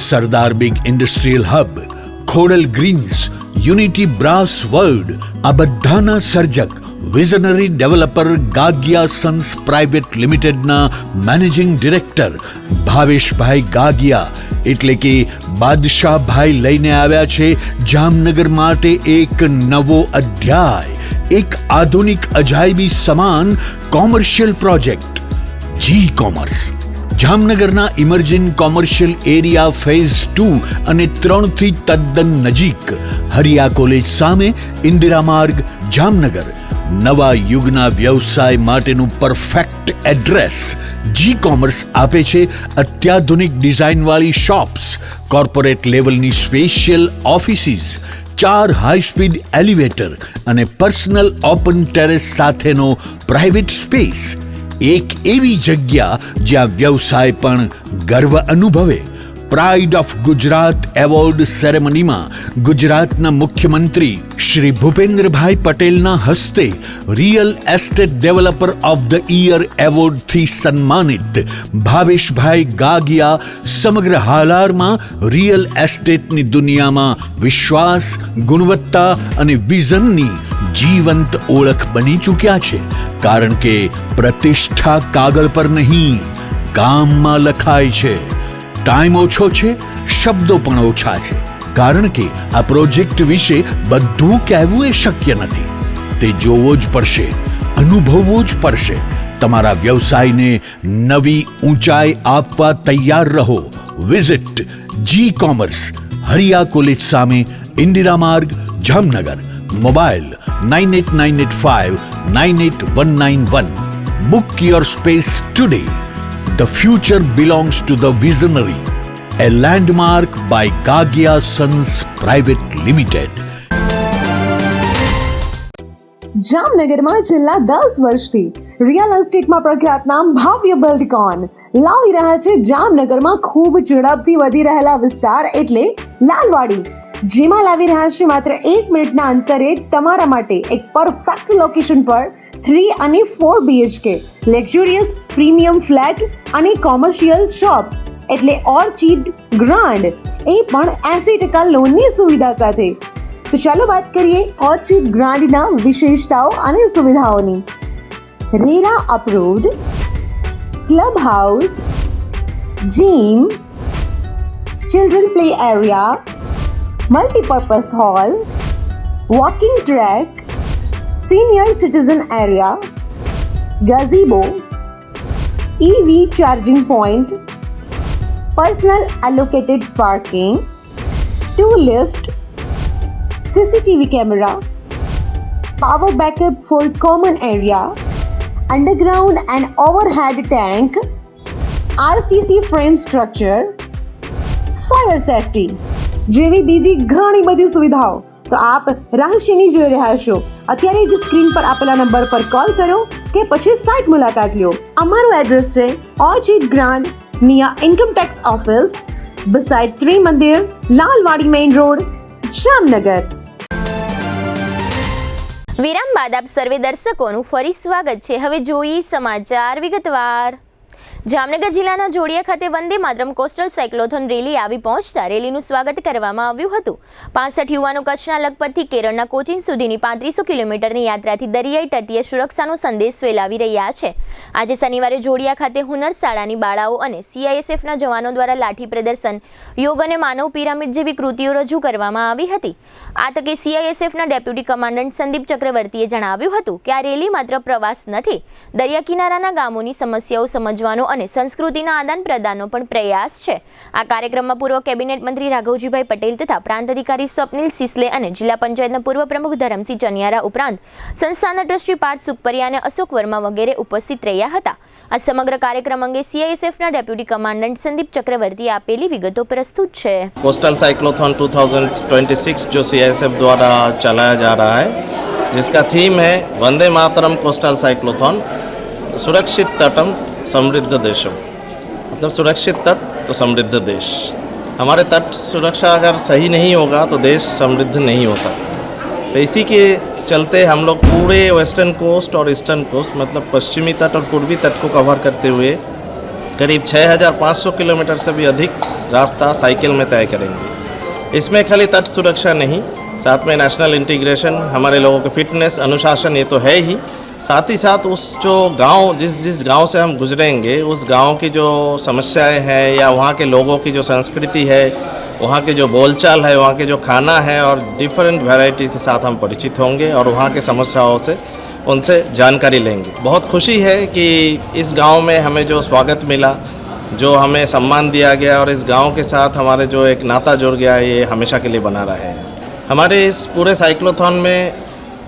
Sardar big industrial hub, Khodal greens, unity brass world, આ બધાના સર્જક visionary developer Gagiya sons private લિમિટેડના મેનેજિંગ ડિરેક્ટર ભાવેશભાઈ ગાગિયા એટલે કે બાદશાહભાઈ લઈને આવ્યા છે જામનગર માટે એક નવો અધ્યાય, એક આધુનિક અજાયબી સમાન કોમર્શિયલ પ્રોજેક્ટ G કોમર્સ. જામનગરના ઇમર્જિંગ કોમર્શિયલ એરિયા ફેઝ 2 અને 3 થી તદ્દન નજીક હરિયા કોલેજ સામે ઇન્દિરા માર્ગ જામનગર નવા યુગના વ્યવસાય માટેનું પરફેક્ટ એડ્રેસ. જી કોમર્સ આપે છે અત્યાધુનિક ડિઝાઇનવાળી શોપ્સ, કોર્પોરેટ લેવલની special offices, 4 high speed elevator અને પર્સનલ ઓપન ટેરેસ સાથેનો પ્રાઇવેટ સ્પેસ. એક એવી જગ્યા જ્યાં વ્યવસાય પણ ગર્વ અનુભવે. પ્રાઇડ ઓફ ગુજરાત એવોર્ડ સેરેમનીમાં ગુજરાતના મુખ્યમંત્રી શ્રી ભૂપેન્દ્રભાઈ પટેલના હસ્તે real estate developer of the year એવોર્ડથી સન્માનિત ભાવેશભાઈ ગાગિયા સમગ્ર હાલારમાં રિયલ એસ્ટેટની દુનિયામાં વિશ્વાસ, ગુણવત્તા અને વિઝનની જીવંત ઓળખ બની ચૂક્યા છે. કારણ કે પ્રતિષ્ઠા કાગળ પર નહીં, કામમાં લખાય છે. ટાઈમ ઓછો છે, શબ્દો પણ ઓછા છે, કારણ કે આ પ્રોજેક્ટ વિશે બધું કહેવું એ શક્ય નથી. તે જોવો જ પડશે, અનુભવવો જ પડશે. તમારા વ્યવસાયને નવી ઊંચાઈ આપવા તૈયાર રહો. વિઝિટ જી કોમર્સ, હરિયા કોલેજ સામે, ઇન્દિરા માર્ગ, Jamnagar. Mobile 9895981191. Book your space today. The future belongs to the visionary. A landmark by Gagia Sons Private Limited. જામનગરમાં છેલ્લા 10 વર્ષથી રિયલ એસ્ટેટમાં પ્રખ્યાત નામ ભવ્ય બિલ્ડકોન લાવી રહ્યા છે જામનગરમાં ખૂબ ઝડપથી વધી રહેલા વિસ્તાર એટલે લાલવાડી, જેમાં લાવી રહ્યા છે માત્ર 1 મિનિટના અંતરે તમારા માટે એક પરફેક્ટ લોકેશન પર 3 અને 4 BHK લક્ઝુરિયસ પ્રીમિયમ ફ્લેટ અને કોમર્શિયલ શોપ્સ એટલે ઓર્ચિડ ગ્રાન્ડ, એ પણ 80% લોનની સુવિધા સાથે. તો ચાલો વાત કરીએ ઓર્ચિડ ગ્રાન્ડના વિશેષતાઓ અને સુવિધાઓની. RERA approved, club house, gym, children play area, multipurpose hall, walking track, senior citizen area, gazebo, EV charging point, personal allocated parking, 2 lift, CCTV camera, power backup for common area, underground and overhead tank, RCC frame structure, fire safety જેવી બીજી ઘણી બધી સુવિધાઓ. તો આપ રહસ્યની જોઈ રહ્યા છો. અત્યારે જ સ્ક્રીન પર આપેલા નંબર પર કોલ કરો કે પછી સાઇટ મુલાકાત લો. અમારું એડ્રેસ છે orchid grand near income tax office, beside Trimandir, Lalwadi main road, Jamnagar. વિરામ બાદ આપ સર્વે દર્શકોનું ફરી સ્વાગત છે. હવે જોઈએ સમાચાર વિગતવાર. જામનગર જિલ્લાના જોડિયા ખાતે Vande Mataram coastal cyclothon rally આવી પહોંચતા રેલીનું સ્વાગત કરવામાં આવ્યું હતું. 65 યુવાનો કચ્છના લખપતથી કેરળના કોચીન સુધીની 3500 કિલોમીટરની યાત્રાથી દરિયાઈ તટીય સુરક્ષાનો સંદેશ ફેલાવી રહ્યા છે. આજે શનિવારે જોડિયા ખાતે હુનર શાળાની બાળાઓ અને CISFના જવાનો દ્વારા લાઠી પ્રદર્શન, યોગ અને માનવ પિરામિડ જેવી કૃતિઓ રજૂ કરવામાં આવી હતી. આ તકે CISFના ડેપ્યુટી કમાન્ડન્ટ સંદીપ ચક્રવર્તીએ જણાવ્યું હતું કે આ રેલી માત્ર પ્રવાસ નથી, દરિયા કિનારાના ગામોની સમસ્યાઓ સમજવાનો અને સંસ્કૃતિના આદાન પ્રદાનનો પણ પ્રયાસ છે. આ કાર્યક્રમમાં પૂર્વ કેબિનેટ મંત્રી રાઘવજીભાઈ પટેલ તથા પ્રાંત અધિકારી સ્વપ્નિલ સિસલે અને જિલ્લા પંચાયતના પૂર્વ પ્રમુખ ધરમસિંહ ચનિયારા ઉપરાંત સંસ્થાના ટ્રસ્ટી પાર્થ સુખપરિયા અને અશોક વર્મા વગેરે ઉપસ્થિત રહ્યા હતા. આ સમગ્ર કાર્યક્રમ અંગે CISFના ડેપ્યુટી કમાન્ડન્ટ સંદીપ ચક્રવર્તીએ આપેલી વિગતો પ્રસ્તુત છે. कोस्टल साइक्लोथॉन 2026 जो CISF द्वारा चलाया जा रहा है, जिसका थीम है वंदे मातरम कोस्टल साइक्लोथॉन, सुरक्षित तटम समृद्ध देशम. मतलब सुरक्षित तट तो समृद्ध देश. हमारे तट सुरक्षा अगर सही नहीं होगा तो देश समृद्ध नहीं हो सकता. तो इसी के चलते हम लोग पूरे वेस्टर्न कोस्ट और ईस्टर्न कोस्ट मतलब पश्चिमी तट और पूर्वी तट को कवर करते हुए करीब 6500 किलोमीटर से भी अधिक रास्ता साइकिल में तय करेंगे. इसमें खाली तट सुरक्षा नहीं, साथ में नेशनल इंटीग्रेशन, हमारे लोगों की फिटनेस, अनुशासन ये तो है ही, साथ ही साथ उस जो गांव जिस गांव से हम गुजरेंगे उस गांव की जो समस्याएं हैं या वहाँ के लोगों की जो संस्कृति है, वहाँ के जो बोलचाल है, वहाँ के जो खाना है और डिफरेंट वैरायटी के साथ हम परिचित होंगे और वहाँ के समस्याओं से उनसे जानकारी लेंगे. बहुत खुशी है कि इस गांव में हमें जो स्वागत मिला जो हमें सम्मान दिया गया और इस गांव के साथ हमारे जो एक नाता जुड़ गया ये हमेशा के लिए बना रहेगा। हमारे इस पूरे साइक्लोथॉन में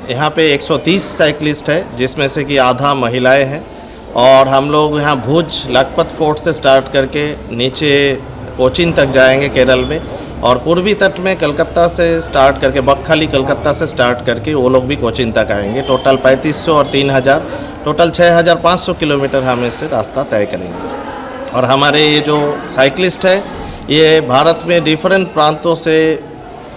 यहाँ पे 130 साइकिलिस्ट है, जिसमें से कि आधा महिलाएं हैं। और हम लोग यहाँ भुज लखपत फोर्ट से स्टार्ट करके नीचे कोचीन तक जाएंगे केरल में, और पूर्वी तट में कलकत्ता से स्टार्ट करके बकखाली कलकत्ता से स्टार्ट करके वो लोग भी कोचीन तक आएंगे। टोटल 3500 और 3000 टोटल 6500 किलोमीटर हम इससे रास्ता तय करेंगे। और हमारे ये जो साइकिलिस्ट है ये भारत में डिफरेंट प्रांतों से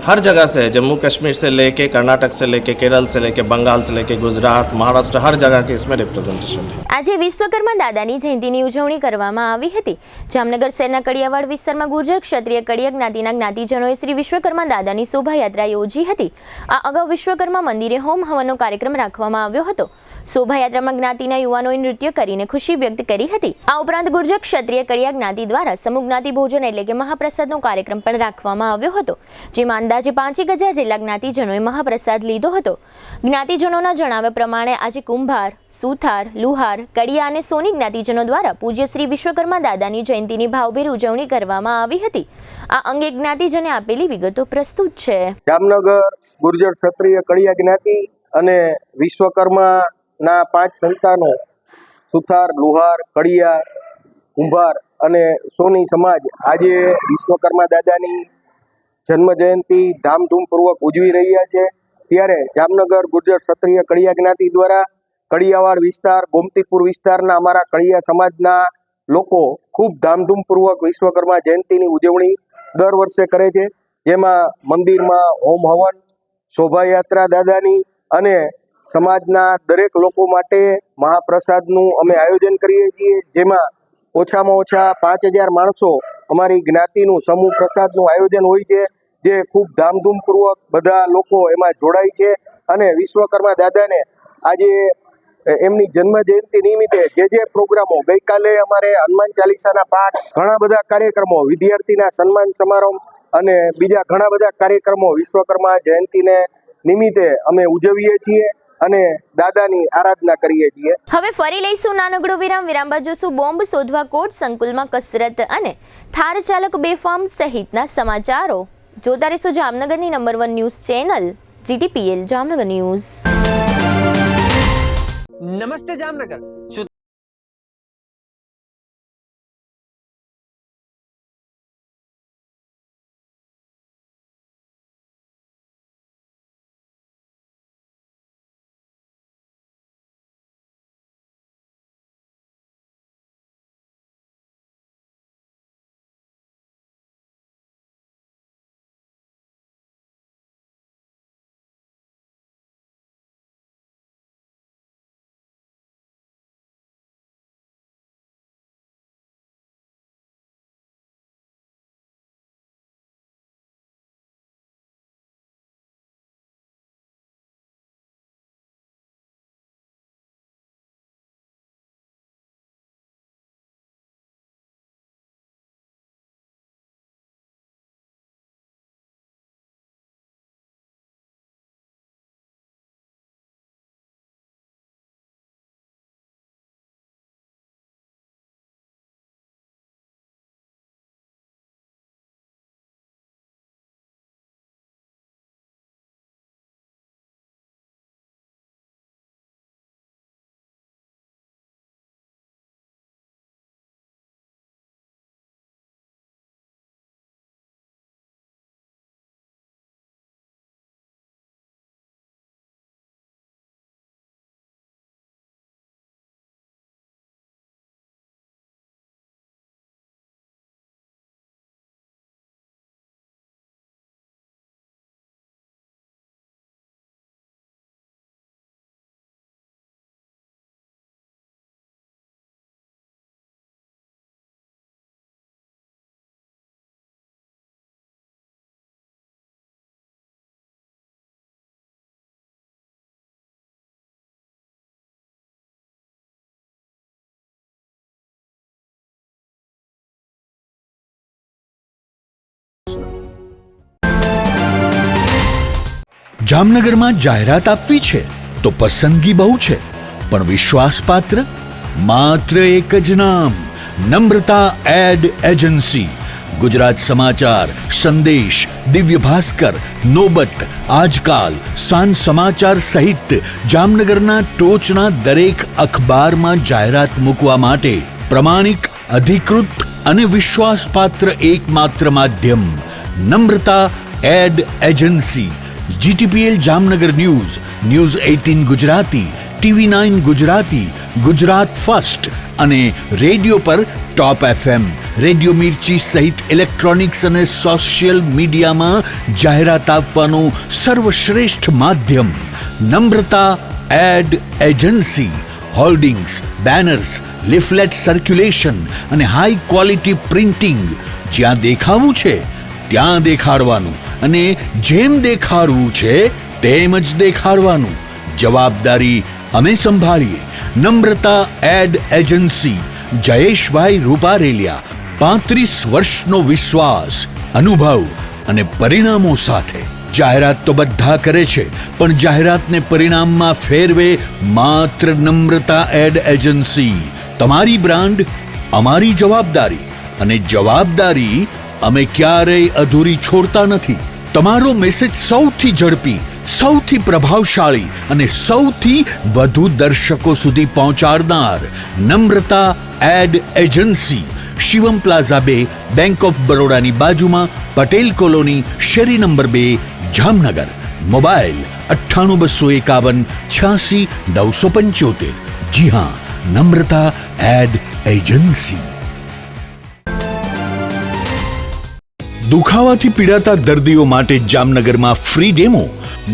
हर जगह से है, जम्मू कश्मीर से लेके कर्नाटक से लेके केरल से लेके बंगाल से लेके गुजरात महाराष्ट्र हर जगह के इसमें रिप्रेजेंटेशन है। આજે વિશ્વકર્મા દાદાની જયંતિની ઉજવણી કરવામાં આવી હતી। જામનગર શહેરના કડિયાવાડ વિસ્તારમાં ગુર્જર ક્ષત્રિય કડિયા જ્ઞાતિના જ્ઞાતિજનોએ શ્રી વિશ્વકર્મા દાદાની શોભાયાત્રા યોજી હતી। આ અગાઉ વિશ્વકર્મા મંદિરે હોમ હવનનો કાર્યક્રમ રાખવામાં આવ્યો હતો। શોભાયાત્રામાં જ્ઞાતિના યુવાનોએ નૃત્ય કરીને ખુશી વ્યક્ત કરી હતી। આ ઉપરાંત ગુર્જર ક્ષત્રિય કડિયા જ્ઞાતિ દ્વારા સમૂહ જ્ઞાતિ ભોજન એટલે કે મહાપ્રસાદનો કાર્યક્રમ પણ રાખવામાં આવ્યો હતો, જેમાં અંદાજે 5,000 જેટલા જ્ઞાતિજનોએ મહાપ્રસાદ લીધો હતો। જ્ઞાતિજનોના જણાવ્યા પ્રમાણે આજે કુંભાર, સુથાર, લુહાર, કડિયા અને સોની જ્ઞાતિજનો દ્વારા પૂજ્ય શ્રી વિશ્વકર્મા દાદાની જયંતિની ભાવભેર ઉજવણી કરવામાં આવી હતી। આ અંગે જ્ઞાતિજને આપેલી વિગતો પ્રસ્તુત છે। જામનગર ગુર્જર ક્ષત્રિય કડિયા જ્ઞાતિ અને વિશ્વકર્માના 5 સંતાનો સુથાર, લુહાર, કડિયા, કુંભાર અને સોની સમાજ આજે વિશ્વકર્મા દાદાની જન્મ જયંતિ ધામધૂમપૂર્વક ઉજવી રહ્યા છે। ત્યારે જામનગર ગુર્જર ક્ષત્રિય કડિયા જ્ઞાતિ દ્વારા કડિયાવાડ વિસ્તાર, ગોમતીપુર વિસ્તારના અમારા કડિયા સમાજના લોકો ખૂબ ધામધૂમપૂર્વક વિશ્વકર્મા જયંતિની ઉજવણી દર વર્ષે કરે છે, જેમાં મંદિરમાં હોમ હવન, શોભાયાત્રા દાદાની અને સમાજના દરેક લોકો માટે મહાપ્રસાદનું અમે આયોજન કરીએ છીએ, જેમાં ઓછામાં ઓછા 5,000 માણસો અમારી જ્ઞાતિનું સમૂહ પ્રસાદનું આયોજન હોય છે, જે ખૂબ ધામધૂમપૂર્વક બધા લોકો એમાં જોડાય છે। અને વિશ્વકર્મા દાદાને આજે એમની જન્મ જયંતિ નિમિત્તે જે પ્રોગ્રામો ગઈકાલે અમારે હનુમાન ચાલીસાના પાઠ, ઘણા બધા કાર્યક્રમો, વિદ્યાર્થીના સન્માન સમારંભ અને બીજા ઘણા બધા કાર્યક્રમો વિશ્વકર્મા જયંતિને નિમિત્તે અમે ઉજવીએ છીએ અને દાદાની આરાધના કરીએ છીએ। હવે ફરી લઈશું નાનકડો વિરામ। વિરામ બાદ જોશું બોમ્બ શોધવા કોટ સંકુલમાં કસરત અને થાર ચાલક બેફામ સહિતના સમાચારો। જોતા રહેશો જામનગરની નંબર 1 news channel GTPL Jamnagar news. નમસ્તે જામનગર। જામનગરમાં જાહેરાત આપવી છે તો પસંદગી બહુ છે, પણ વિશ્વાસપાત્ર માત્ર એક જ નામ, નમ્રતા એડ એજન્સી, ગુજરાત સમાચાર, સંદેશ, દિવ્ય ભાસ્કર, નોબત, આજકાલ, સાંજ સમાચાર સહિત જામનગરના ટોચના દરેક અખબારમાં જાહેરાત મૂકવા માટે પ્રમાણિક, અધિકૃત અને વિશ્વાસપાત્ર એકમાત્ર માધ્યમ Namrata ad agency. GTPL Jamnagar news, news 18 Gujarati, TV9 Gujarati, Gujarat first અને રેડિયો પર ટોપ FM, રેડિયો મિર્ચી સહિત ઇલેક્ટ્રોનિક્સ અને સોશિયલ મીડિયામાં જાહેરાત આપવાનું સર્વશ્રેષ્ઠ માધ્યમ Namrata ad agency. Hoardings, banners, leaflet circulation અને હાઈ ક્વોલિટી પ્રિન્ટિંગ. જ્યાં દેખાવું છે ત્યાં દેખાડવાનું અને જેમ દેખાડવું છે તેમ જ દેખાડવાનું. જવાબદારી અમે સંભાળીએ. નમ્રતા એડ એજન્સી, જયેશભાઈ રૂપારેલિયા. 35 વર્ષનો વિશ્વાસ, અનુભવ અને પરિણામો સાથે. જાહેરાત તો બધા કરે છે, પણ જાહેરાતને પરિણામમાં ફેરવે માત્ર નમ્રતા એડ એજન્સી. તમારી બ્રાન્ડ, અમારી જવાબદારી, અને જવાબદારી અમે ક્યારેય અધૂરી છોડતા નથી. તમારો મેસેજ સૌથી ઝડપી, સૌથી પ્રભાવશાળી અને સૌથી વધુ દર્શકો સુધી પહોંચાડનાર Namrata ad agency. Shivam plaza 2, bank of બરોડાની બાજુમાં, પટેલ કોલોની, શેરી નંબર 2, જામનગર. મોબાઈલ 98 251 86 975. જી હા, નમ્રતા એડ એજન્સી. દુખાવાથી પીડાતા દર્દીઓ માટે જામનગરમાં free demo.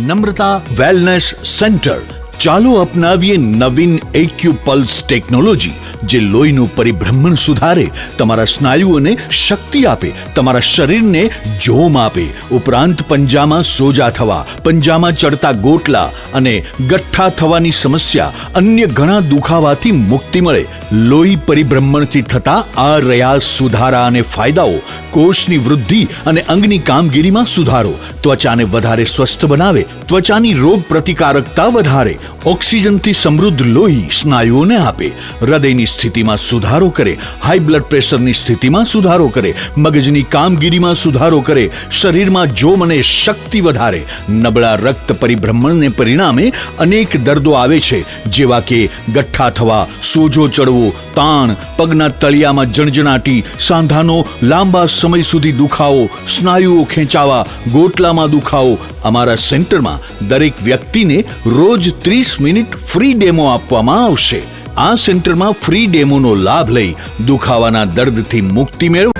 Namrata wellness centre. ચાલો અપનાવીએ નવીન એક્યુપલ્સ ટેકનોલોજી, જે લોહીનું પરિભ્રમણ સુધારે, તમારા સ્નાયુઓને શક્તિ આપે, તમારા શરીરને જોમ આપે. ઉપરાંત પંજામાં સોજા થવા, પંજામાં ચડતા ગોટલા અને ગઠ્ઠા થવાની સમસ્યા, અન્ય ઘણા દુખાવાથી મુક્તિ મળે. લોહી પરિભ્રમણથી થતા આ રહ્યા સુધારા અને ફાયદાઓ. કોષની વૃદ્ધિ અને અંગની કામગીરીમાં સુધારો, ત્વચાને વધારે સ્વસ્થ બનાવે, ત્વચાની રોગ પ્રતિકારકતા વધારે, ઓક્સિજનથી સમૃદ્ધ લોહી સ્નાયુઓને આપે, હૃદયની સ્થિતિમાં સુધારો કરે, હાઈ બ્લડ પ્રેશરની સ્થિતિમાં સુધારો કરે, મગજની કામગીરીમાં સુધારો કરે, શરીરમાં જોમ અને શક્તિ વધારે. નબળા રક્ત પરિભ્રમણને પરિણામે અનેક દર્દો આવે છે, જેવા કે ગઠ્ઠા થવા, સોજો ચડવો, તાણ, પગના તળિયામાં જણજણાટી, સાંધાનો લાંબા સમય સુધી દુખાવો, સ્નાયુઓ ખેંચાવા, ગોટલામાં દુખાવો. અમારા સેન્ટરમાં દરેક વ્યક્તિને રોજ 30 મિનિટ ફ્રી ડેમો આપવામાં આવશે. આ સેન્ટરમાં ફ્રી ડેમોનો લાભ લઈ દુખાવાના દર્દથી મુક્તિ મેળવો.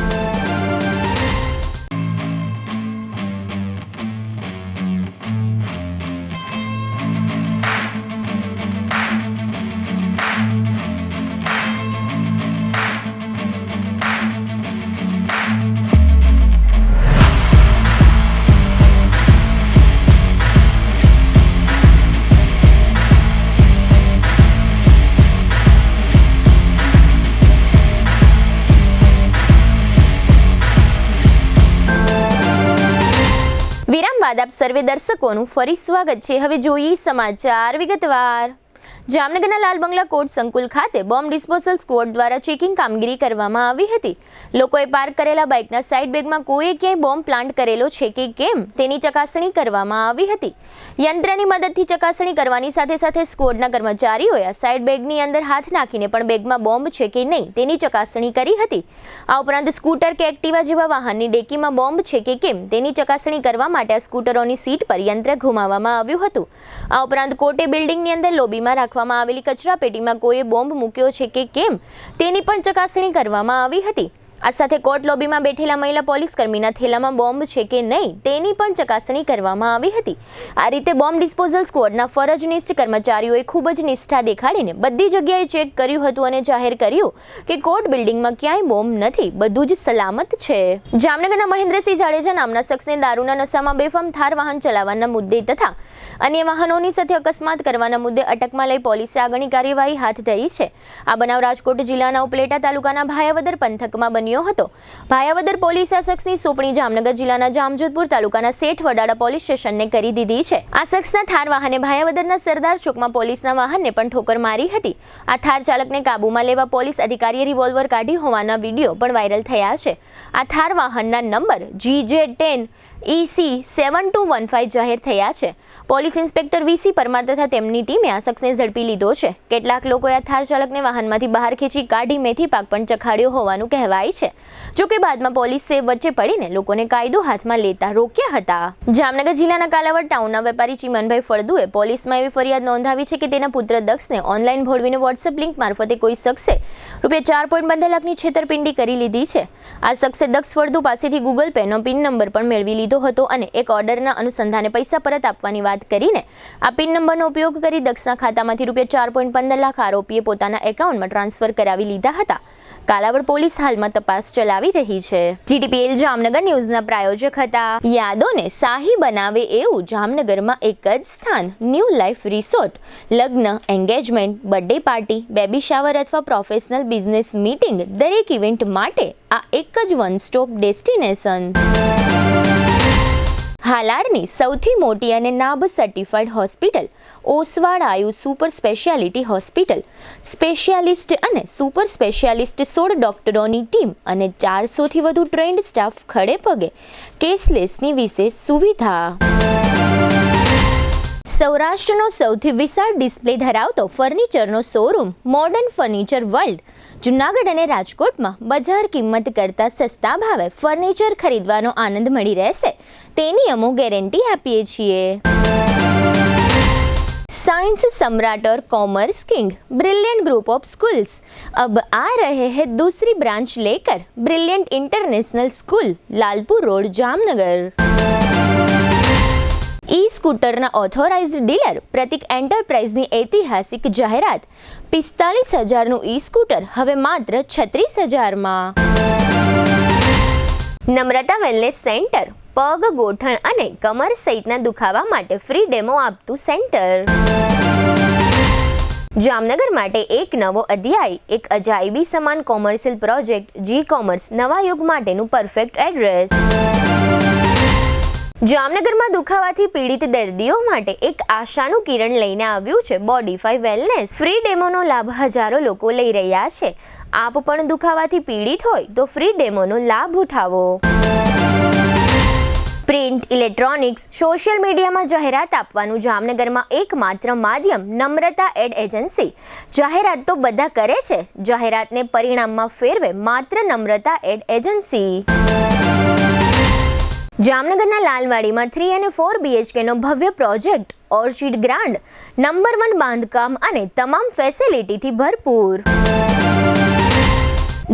વિરામ બાદ આપ સર્વે દર્શકોનું ફરી સ્વાગત છે. હવે જોઈએ સમાચાર વિગતવાર. જામનગરના લાલ બંગલા કોર્ટ સંકુલ ખાતે બોમ્બ ડિસ્પોઝલ સ્ક્વોડ દ્વારા ચેકિંગ કામગીરી કરવામાં આવી હતી. લોકોએ પાર્ક કરેલા બાઇકના સાઇડ બેગમાં કોઈએ ક્યાંય બોમ્બ પ્લાન્ટ કરેલો છે કે કેમ તેની ચકાસણી કરવામાં આવી હતી. યંત્રની મદદથી ચકાસણી કરવાની સાથે સાથે સ્ક્વોડના કર્મચારીઓએ આ સાઇડ બેગની અંદર હાથ નાખીને પણ બેગમાં બોમ્બ છે કે નહીં તેની ચકાસણી કરી હતી. આ ઉપરાંત સ્કૂટર કે એક્ટિવા જેવા વાહનની ડેકીમાં બોમ્બ છે કે કેમ તેની ચકાસણી કરવા માટે આ સ્કૂટરોની સીટ પર યંત્ર ઘુમાવવામાં આવ્યું હતું. આ ઉપરાંત કોર્ટે બિલ્ડિંગની અંદર લોબીમાં રાખવામાં આવેલી કચરા પેટીમાં કોઈએ બોમ્બ મૂક્યો છે કે કેમ તેની પણ ચકાસણી કરવામાં આવી હતી. આ સાથે કોર્ટ લોબીમાં બેઠેલા મહિલા પોલીસ કર્મીના થેલામાં બોમ્બ છે કે નહીં તેની પણ ચકાસણી કરવામાં આવી હતી. આ રીતે બોમ્બ ડિસ્પોઝલ સ્ક્વોડના ફરજનિષ્ઠ કર્મચારીઓએ ખૂબ જ નિષ્ઠા દેખાડીને બધી જગ્યાએ ચેક કર્યું હતું અને જાહેર કર્યું કે કોર્ટ બિલ્ડિંગમાં ક્યાંય બોમ્બ નથી, બધું જ સલામત છે. જામનગરના મહેન્દ્રસિંહ જાડેજા નામના શખ્સને દારૂના નશામાં બેફામ થાર વાહન ચલાવવાના મુદ્દે તથા અન્ય વાહનોની સાથે અકસ્માત કરવાના મુદ્દે અટકમાં લઈ પોલીસે આગળની કાર્યવાહી હાથ ધરી છે. આ બનાવ રાજકોટ જિલ્લાના ઉપલેટા તાલુકાના ભાયાવદર પંથકમાં બન્યો બન્યો હતો. ભાયાવદર પોલીસ આ શખ્સની સોંપણી જામનગર જિલ્લાના જામજોધપુર તાલુકાના શેઠ વડાળા પોલીસ સ્ટેશનને કરી દીધી છે. આ શખ્સના થાર વાહને ભાયાવદરના સરદાર ચોકમાં પોલીસના વાહનને પણ ઠોકર મારી હતી. આ થાર ચાલકને કાબૂમાં લેવા પોલીસ અધિકારીએ રિવોલ્વર કાઢી હોવાના વિડીયો પણ વાયરલ થયા છે. આ થાર વાહનના નંબર GJ10 EC7215 જાહેર થયા છે. પોલીસ ઇન્સ્પેક્ટર VC પરમાર તથા તેમની ટીમે આ શખ્સને ઝડપી લીધો છે. કેટલાક લોકોએ આ થાર ચાલકને વાહનમાંથી બહાર ખેંચી કાઢી મેથી પાક પણ ચખાડ્યો હોવાનું કહેવાય છે. જોકે બાદમાં પોલીસે વચ્ચે પડીને લોકોને કાયદો હાથમાં લેતા રોક્યા હતા. જામનગર જિલ્લાના કાલાવડ ટાઉનના વેપારી ચીમનભાઈ ફળદુએ પોલીસમાં એવી ફરિયાદ નોંધાવી છે કે તેના પુત્ર દક્ષને ઓનલાઈન ભોળવીને વોટ્સએપ લિંક મારફતે કોઈ શખ્સે ₹4.15 લાખની છેતરપિંડી કરી લીધી છે. આ શખ્સે દક્ષ ફળદુ પાસેથી ગૂગલ પેનો પિન નંબર પણ મેળવી લીધો હતો અને એક ઓર્ડરના અનુસંધાને પૈસા પરત આપવાની વાત કરીને આ પિન નંબરનો ઉપયોગ કરી દક્ષના ખાતામાંથી ₹4.15 લાખ આરોપીએ પોતાના એકાઉન્ટમાં ટ્રાન્સફર કરાવી લીધા હતા. કાલાવડ પોલીસ હાલમાં તપાસ ચલાવી રહી છે. GTPL જામનગર ન્યૂઝના પ્રાયોજક હતા. યાદોને શાહી બનાવે એવું જામનગરમાં એક જ સ્થાન, ન્યૂ લાઈફ રિસોર્ટ. લગ્ન, engagement, birthday party, baby shower અથવા પ્રોફેશનલ બિઝનેસ મીટિંગ, દરેક ઇવેન્ટ માટે આ એક જ વન સ્ટોપ ડેસ્ટિનેશન. હાલારની સૌથી મોટી અને નાબ સર્ટિફાઈડ હોસ્પિટલ ઓસવાડ આયુ સુપર સ્પેશિયાલિટી હોસ્પિટલ. સ્પેશિયાલિસ્ટ અને સુપર સ્પેશિયાલિસ્ટ 16 ડોક્ટરોની ટીમ અને 400થી વધુ ટ્રેન્ડ સ્ટાફ ખડે પગે. કેશલેસની વિશેષ સુવિધા. સૌરાષ્ટ્રનો સૌથી વિશાળ ડિસ્પ્લે ધરાવતો ફર્નિચરનો showroom modern furniture world Junagadh અને રાજકોટમાં બજાર કિંમત કરતાં સસ્તા ભાવે ફર્નિચર ખરીદવાનો આનંદ મળી રહેશે તેની અમે ગેરંટી આપીએ છીએ. साइंस सम्राट और commerce king brilliant group of schools अब आ रहे हैं दूसरी ब्रांच लेकर. Brilliant international school, Lalpur road, Jamnagar. E स्कूटરના ઓથોરાઇઝ્ડ ડીલર પ્રતિક એન્ટરપ્રાઇઝની ઐતિહાસિક જાહેરાત. 45,000નું ઈ સ્કૂટર હવે માત્ર 36,000માં. નમ્રતા વેલનેસ સેન્ટર, પગ, ગોઠણ અને કમર સહિતના દુખાવા માટે ફ્રી ડેમો આપતું સેન્ટર. જામનગર માટે એક નવો અધ્યાય, એક અજાયબી સમાન કોમર્શિયલ પ્રોજેક્ટ. જી કોમર્સ નવા યુગ માટેનું પરફેક્ટ એડ્રેસ. જામનગરમાં દુખાવાથી પીડિત દર્દીઓ માટે એક આશાનું કિરણ લઈને આવ્યું છે બોડીફાઈ વેલનેસ. ફ્રી ડેમોનો લાભ હજારો લોકો લઈ રહ્યા છે. આપ પણ દુખાવાથી પીડિત હોય તો ફ્રી ડેમોનો લાભ ઉઠાવો. પ્રિન્ટ, ઇલેક્ટ્રોનિક્સ, સોશિયલ મીડિયામાં જાહેરાત આપવાનું જામનગરમાં એકમાત્ર માધ્યમ નમ્રતા એડ એજન્સી. જાહેરાત તો બધા કરે છે, જાહેરાતને પરિણામમાં ફેરવે માત્ર નમ્રતા એડ એજન્સી. જામનગરના લાલવાડીમાં 3 અને 4 BHK નો ભવ્ય પ્રોજેક્ટ, ઓર્ચિડ ગ્રાન્ડ, નંબર 1 બાંધકામ અને તમામ ફેસિલિટીથી ભરપૂર.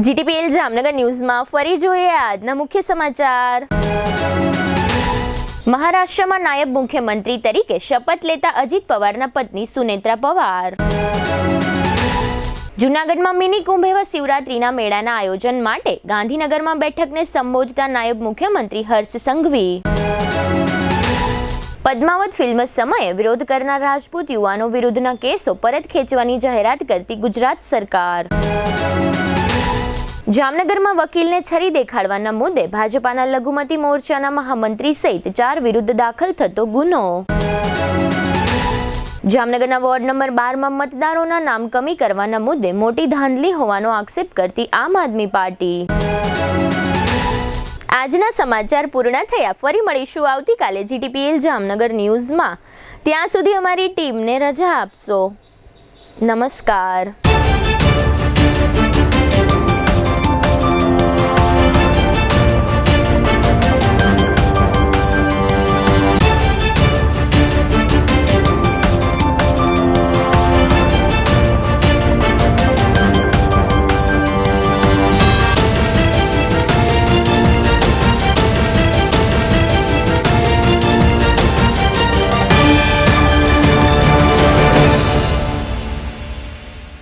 GTPL જામનગર ન્યૂઝમાં ફરી જોઈએ આજના મુખ્ય સમાચાર. મહારાષ્ટ્રમાં નાયબ મુખ્યમંત્રી તરીકે શપથ લેતા અજીત પવારના પત્ની સુનેત્રા પવાર. જૂનાગઢમાં મિની કુંભ એવા શિવરાત્રીના મેળાના આયોજન માટે ગાંધીનગરમાં બેઠકને સંબોધતા નાયબ મુખ્યમંત્રી હર્ષ સંઘવી. પદ્માવત ફિલ્મ સમયે વિરોધ કરનાર રાજપૂત યુવાનો વિરુદ્ધના કેસો પરત ખેંચવાની જાહેરાત કરતી ગુજરાત સરકાર. જામનગરમાં વકીલને છરી દેખાડવાના મુદ્દે ભાજપાના લઘુમતી મોરચાના મહામંત્રી સહિત 4 વિરુદ્ધ દાખલ થતો ગુનો. જામનગરના વોર્ડ નંબર 12માં મતદારોના નામ કમી કરવાના મુદ્દે મોટી ધાંધલી હોવાનો આક્ષેપ કરતી આમ આદમી પાર્ટી. આજના સમાચાર પૂર્ણ થયા. ફરી મળીશું આવતીકાલે GTPL જામનગર ન્યૂઝમાં. ત્યાં સુધી અમારી ટીમને રજા આપશો. નમસ્કાર.